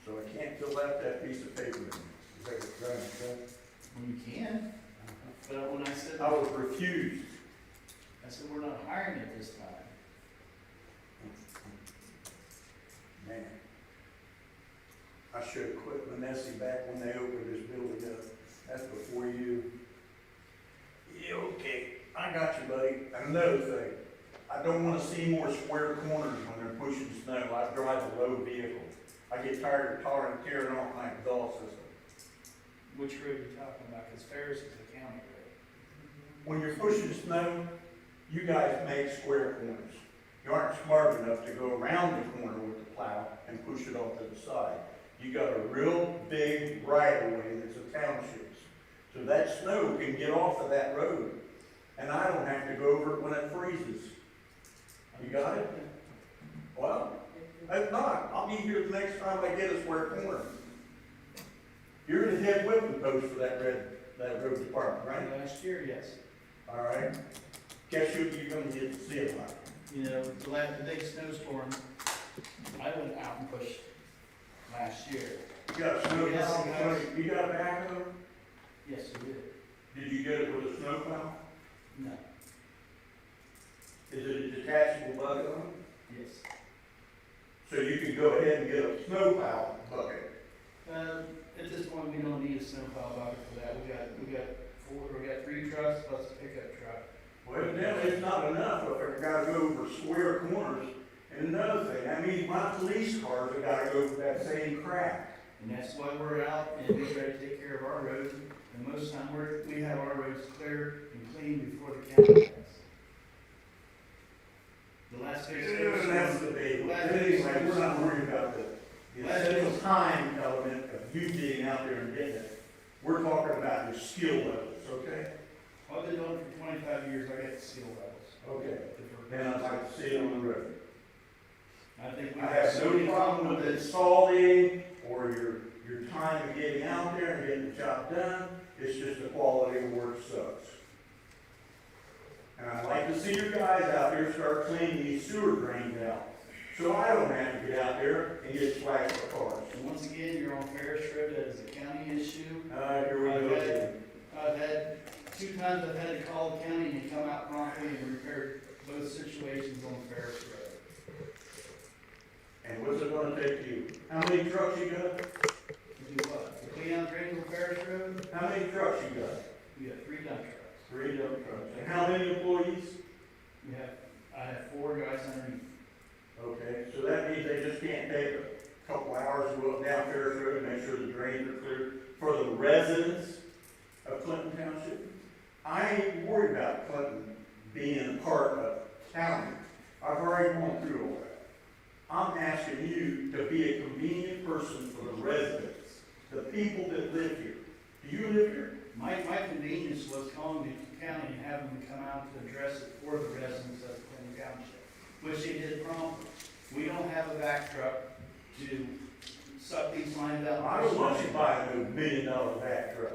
So I can't fill out that piece of paper. Is that what you're trying to say? Well, you can, but when I said, I was refused. I said, we're not hiring at this time. Man. I should have quit Manessy back when they opened this building up. That's before you. Yeah, okay, I got you, buddy. And another thing, I don't wanna see more square corners when they're pushing snow. I drive a low vehicle. I get tired of tearing off my exhaust system. Which road are you talking about? Because Ferris is a county road. When you're pushing snow, you guys make square corners. You aren't smart enough to go around the corner with the plow and push it off to the side. You got a real big right of way that's a township. So that snow can get off of that road. And I don't have to go over it when it freezes. You got it? Well, if not, I'll be here the next time I get a square corner. You're the head whipping post for that road department, right? Last year, yes. All right. Guess you're gonna get to see it like. You know, the big snowstorm, I went out and pushed last year. You got a snow Yes, plow? You got a backhoe? Yes, we did. Did you get it with a snow plow? No. Is it a detachable bucket on it? Yes. So you can go ahead and get a snow plow bucket. At this point, we don't need a snowplow bucket for that. We got 3 trucks plus a pickup truck. Well, evidently it's not enough if I gotta go over square corners. And another thing, I mean, my police cars have gotta go over that same crap. And that's why we're out and we try to take care of our roads. And most of the time, we have our roads clear and clean before the county does. The last big That's the big one. Anyway, we're not worried about the essential time element of you getting out there and getting it. We're talking about your skill levels, okay? I've been doing it for 25 years, I got the skill levels. Okay. Then I'd like to see it on the road. I think we I have have so no many problem with installing or your time of getting out there and getting the job done. It's just the quality of work sucks. And I'd like to see your guys out there start cleaning these sewer drains out. So I don't have to get out there and get slapped for cars. And once again, you're on Ferris Road, that is a county issue. Here we go again. I've had 2 times I've had to call the county and come out promptly and repair both situations on Ferris Road. And what's it gonna take you? How many trucks you got? To do what? To clean out drains on Ferris Road? How many trucks you got? We got 3 dump trucks. 3 dump trucks. And how many employees? I have 4 guys underneath. Okay, so that means they just can't take a couple hours to go up down Ferris Road and make sure the drains are clear for the residents of Clinton Township? I ain't worried about Clinton being a part of county. I've already gone through all that. I'm asking you to be a convenient person for the residents, the people that live here. Do you live here? My convenience was calling the county and having them come out to address it for the residents of Clinton Township, which they did promptly. We don't have a back truck to suck these lines out. I don't want you to buy a $1 million back truck.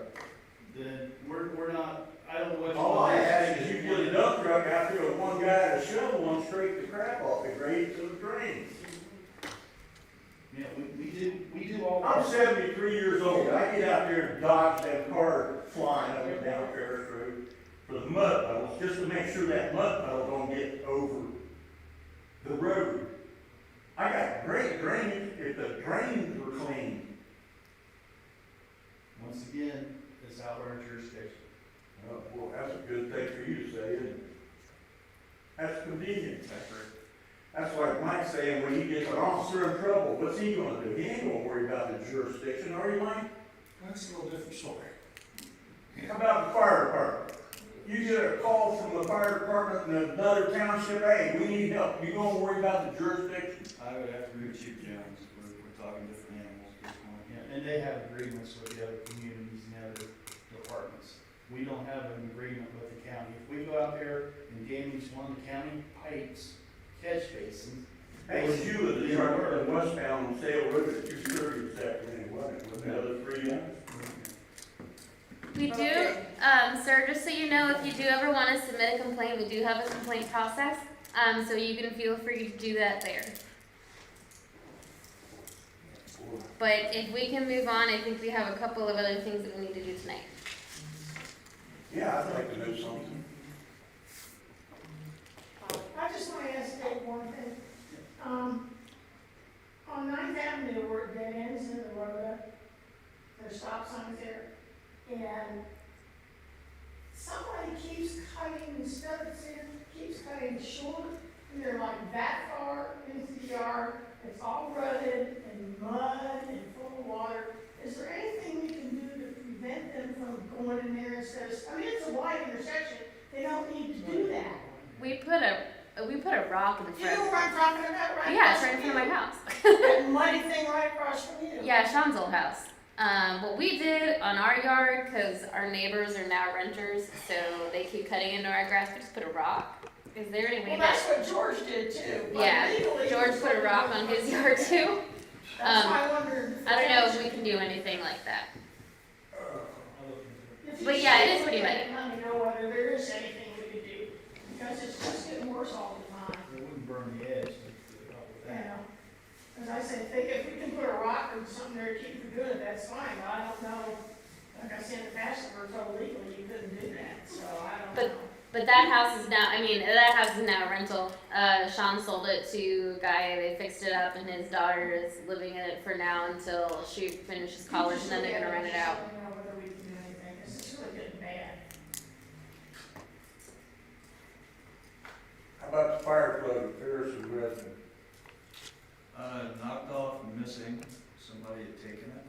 Then we're not, I don't know what. All I ask is you get a dump truck out there with one guy at a shovel and scrape the crap off the grade to the drains. Yeah, we do all. I'm 73 years old. I get out there and dodge that car flying up and down Ferris Road for the mud puddles, just to make sure that mud puddle don't get over the road. I got great drainage if the drains were clean. Once again, it's out of our jurisdiction. Oh, boy, that's a good thing for you to say, isn't it? That's convenient. That's like Mike saying when he gets an officer in trouble, what's he gonna do? He ain't gonna worry about the jurisdiction, are you, Mike? That's a little different story. How about the fire department? You get a call from the fire department in another township, hey, we need help. You gonna worry about the jurisdiction? I would have to agree with Chief Jones, we're talking different animals at this point. Yeah, and they have agreements with the other communities and other departments. We don't have an agreement with the county. If we go out there and damage one of the county pipes, catch basins. Hey, it was you at the truck in westbound on Sale Road at 2:30 this afternoon, wasn't it? With the other 3 guys? We do, Okay. sir, just so you know, if you do ever wanna submit a complaint, we do have a complaint process, so you can feel free to do that there. But if we can move on, I think we have a couple of other things that we need to do tonight. Yeah, I'd like to know something. I just want to ask Dave one thing. On Ninth Avenue, where it dead ends in the road, there's stop signs there, and somebody keeps cutting, instead of keeps cutting short, and they're like that far into the yard, it's all rutted and mud and full of water. Is there anything we can do to prevent them from going in there instead of, I mean, it's a wide intersection, they don't need to do that. We put a rock in the You know front. where I'm talking about, right? Yeah, it's right in front of my house. That muddy thing right across from you. Yeah, Sean's old house. What we did on our yard, cause our neighbors are now renters, so they keep cutting into our grass, we just put a rock. Is there any way Well, that? that's what George did too. But Yeah, legally, George put a rock on his yard too. That's why I wondered. I don't know if we can do anything like that. If you But yeah, it is see pretty muddy. Let me know whether there is anything we could do, because it's just getting worse all the time, It wouldn't burn the edge to help with you that. know? As I say, if we can put a rock or something there to keep from doing it, that's fine, but I don't know. Like I said in the past, we were told legally you couldn't do that, so I don't know. But that house is now, that house is now a rental. Sean sold it to a guy, they fixed it up, and his daughter is living in it for now until she finishes college, and then they're gonna rent it out. I don't know whether we can do anything, this is really getting bad. How about the fire plug at Harrison Resident? Knocked off and missing, somebody had taken it,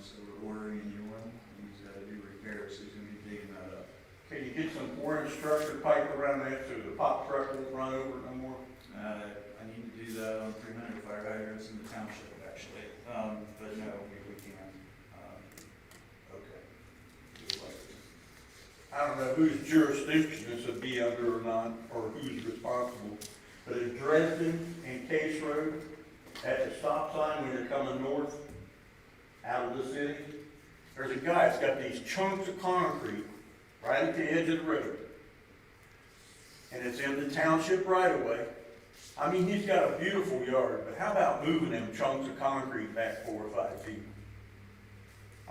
so we're ordering a new one, he's gotta do repairs, so he's gonna be digging that up. Can you get some 4-inch structure pipe around that so the pop truck won't run over it no more? I need to do that on 300 fire hydrants in the township, actually, but no, we can't. Okay. We'd like to. I don't know whose jurisdiction this would be under or not, or who's responsible. But in Dresden and Case Road, at the stop sign when you're coming north out of the city, there's a guy that's got these chunks of concrete right at the edge of the road. And it's in the township right away. I mean, he's got a beautiful yard, but how about moving them chunks of concrete back 4 or 5 feet?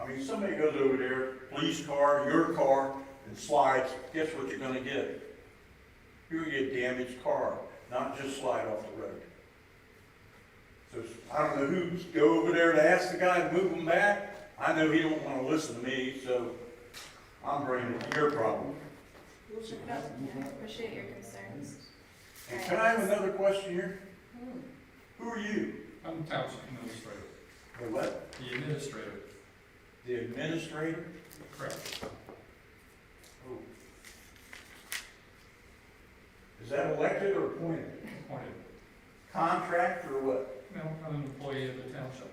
I mean, somebody goes over there, police car, your car, and slides, guess what you're gonna get? You're gonna get damaged car, not just slide off the road. So I don't know who go over there to ask the guy to move them back. I know he don't wanna listen to me, so I'm bringing it to your problem. Appreciate your concerns. And can I have another question here? Who are you? I'm the township administrator. The what? The administrator, The administrator? correct. Oh. Is that elected or appointed? Appointed. Contract or what? No, I'm an employee of the township.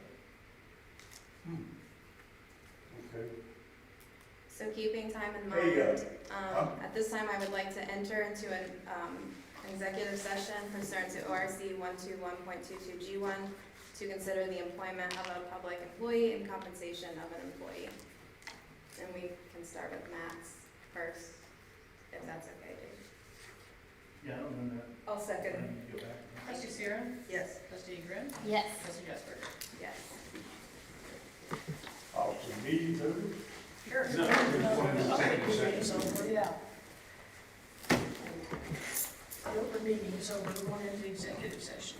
Okay. So keeping time in Hey, mind, um, at this time, I would like to enter into an executive session pursuant to ORC 121.22G1 to consider the employment of a public employee and compensation of an employee. And we can start with Matt's first, if that's okay, Dave. Yeah, I don't know that. I'll I second. need to go back. Trustee Sierra? Yes. Trustee Grin? Yes. Trustee Jasper? Yes. Oh, so meeting's over? Sure. Yeah. The open meeting is over, we're going into executive session.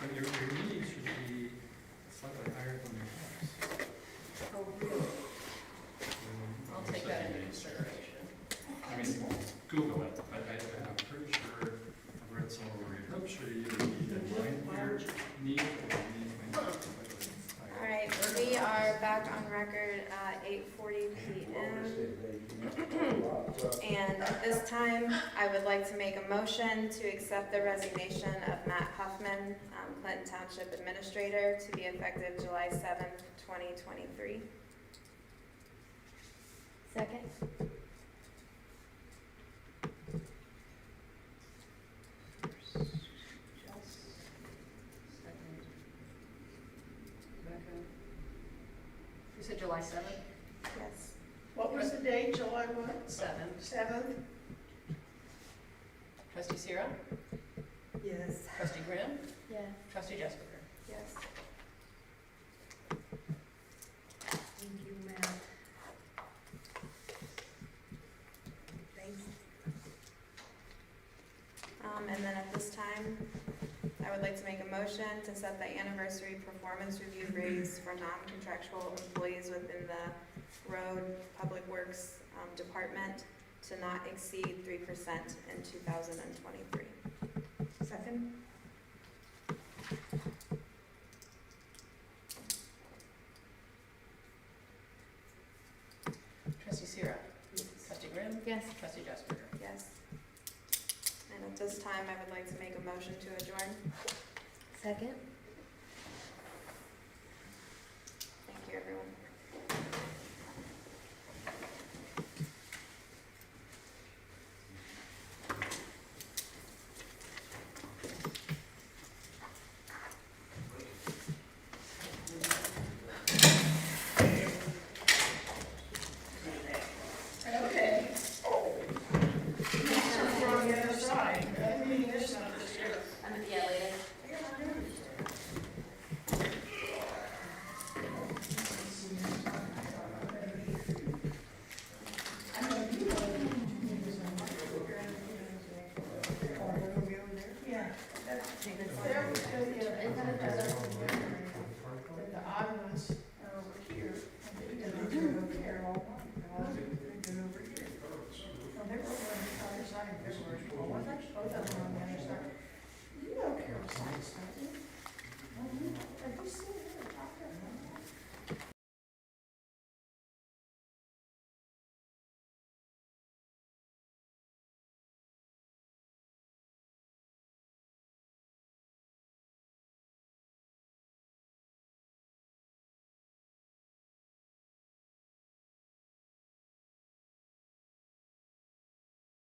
So your meeting should be slightly higher than your house. Oh, really? I'll take that into consideration. I mean, Google it, but I'm pretty sure I've read some over it. I'm sure you either need a line here, need, or need. All right, we are back on record at 8:40 p.m. And at this time, I would like to make a motion to accept the resignation of Matt Huffman, Clinton Township Administrator, to be effective July 7th, 2023. Second? You said July 7th? Yes. What was the date, July what? 7th. 7th? Trustee Sierra? Yes. Trustee Grimm? Yeah. Trustee Jesperger? Yes. Thank you, Matt. Thanks. And then at this time, I would like to make a motion to set the anniversary performance review raise for non-contractual employees within the road public works department to not exceed 3% in 2023. Second? Trustee Sierra? Trustee Grimm? Yes. Trustee Jesperger? Yes. And at this time, I would like to make a motion to adjourn. Second? Thank you, everyone. Okay. We're on the other side. That meeting is not this year. Yeah, later. Yeah. There was the odd ones are over here. And they're over here. And they're over here. Well, they're over on the other side. They're over. Well, both of them are on the other side. You know Carol's side, don't you?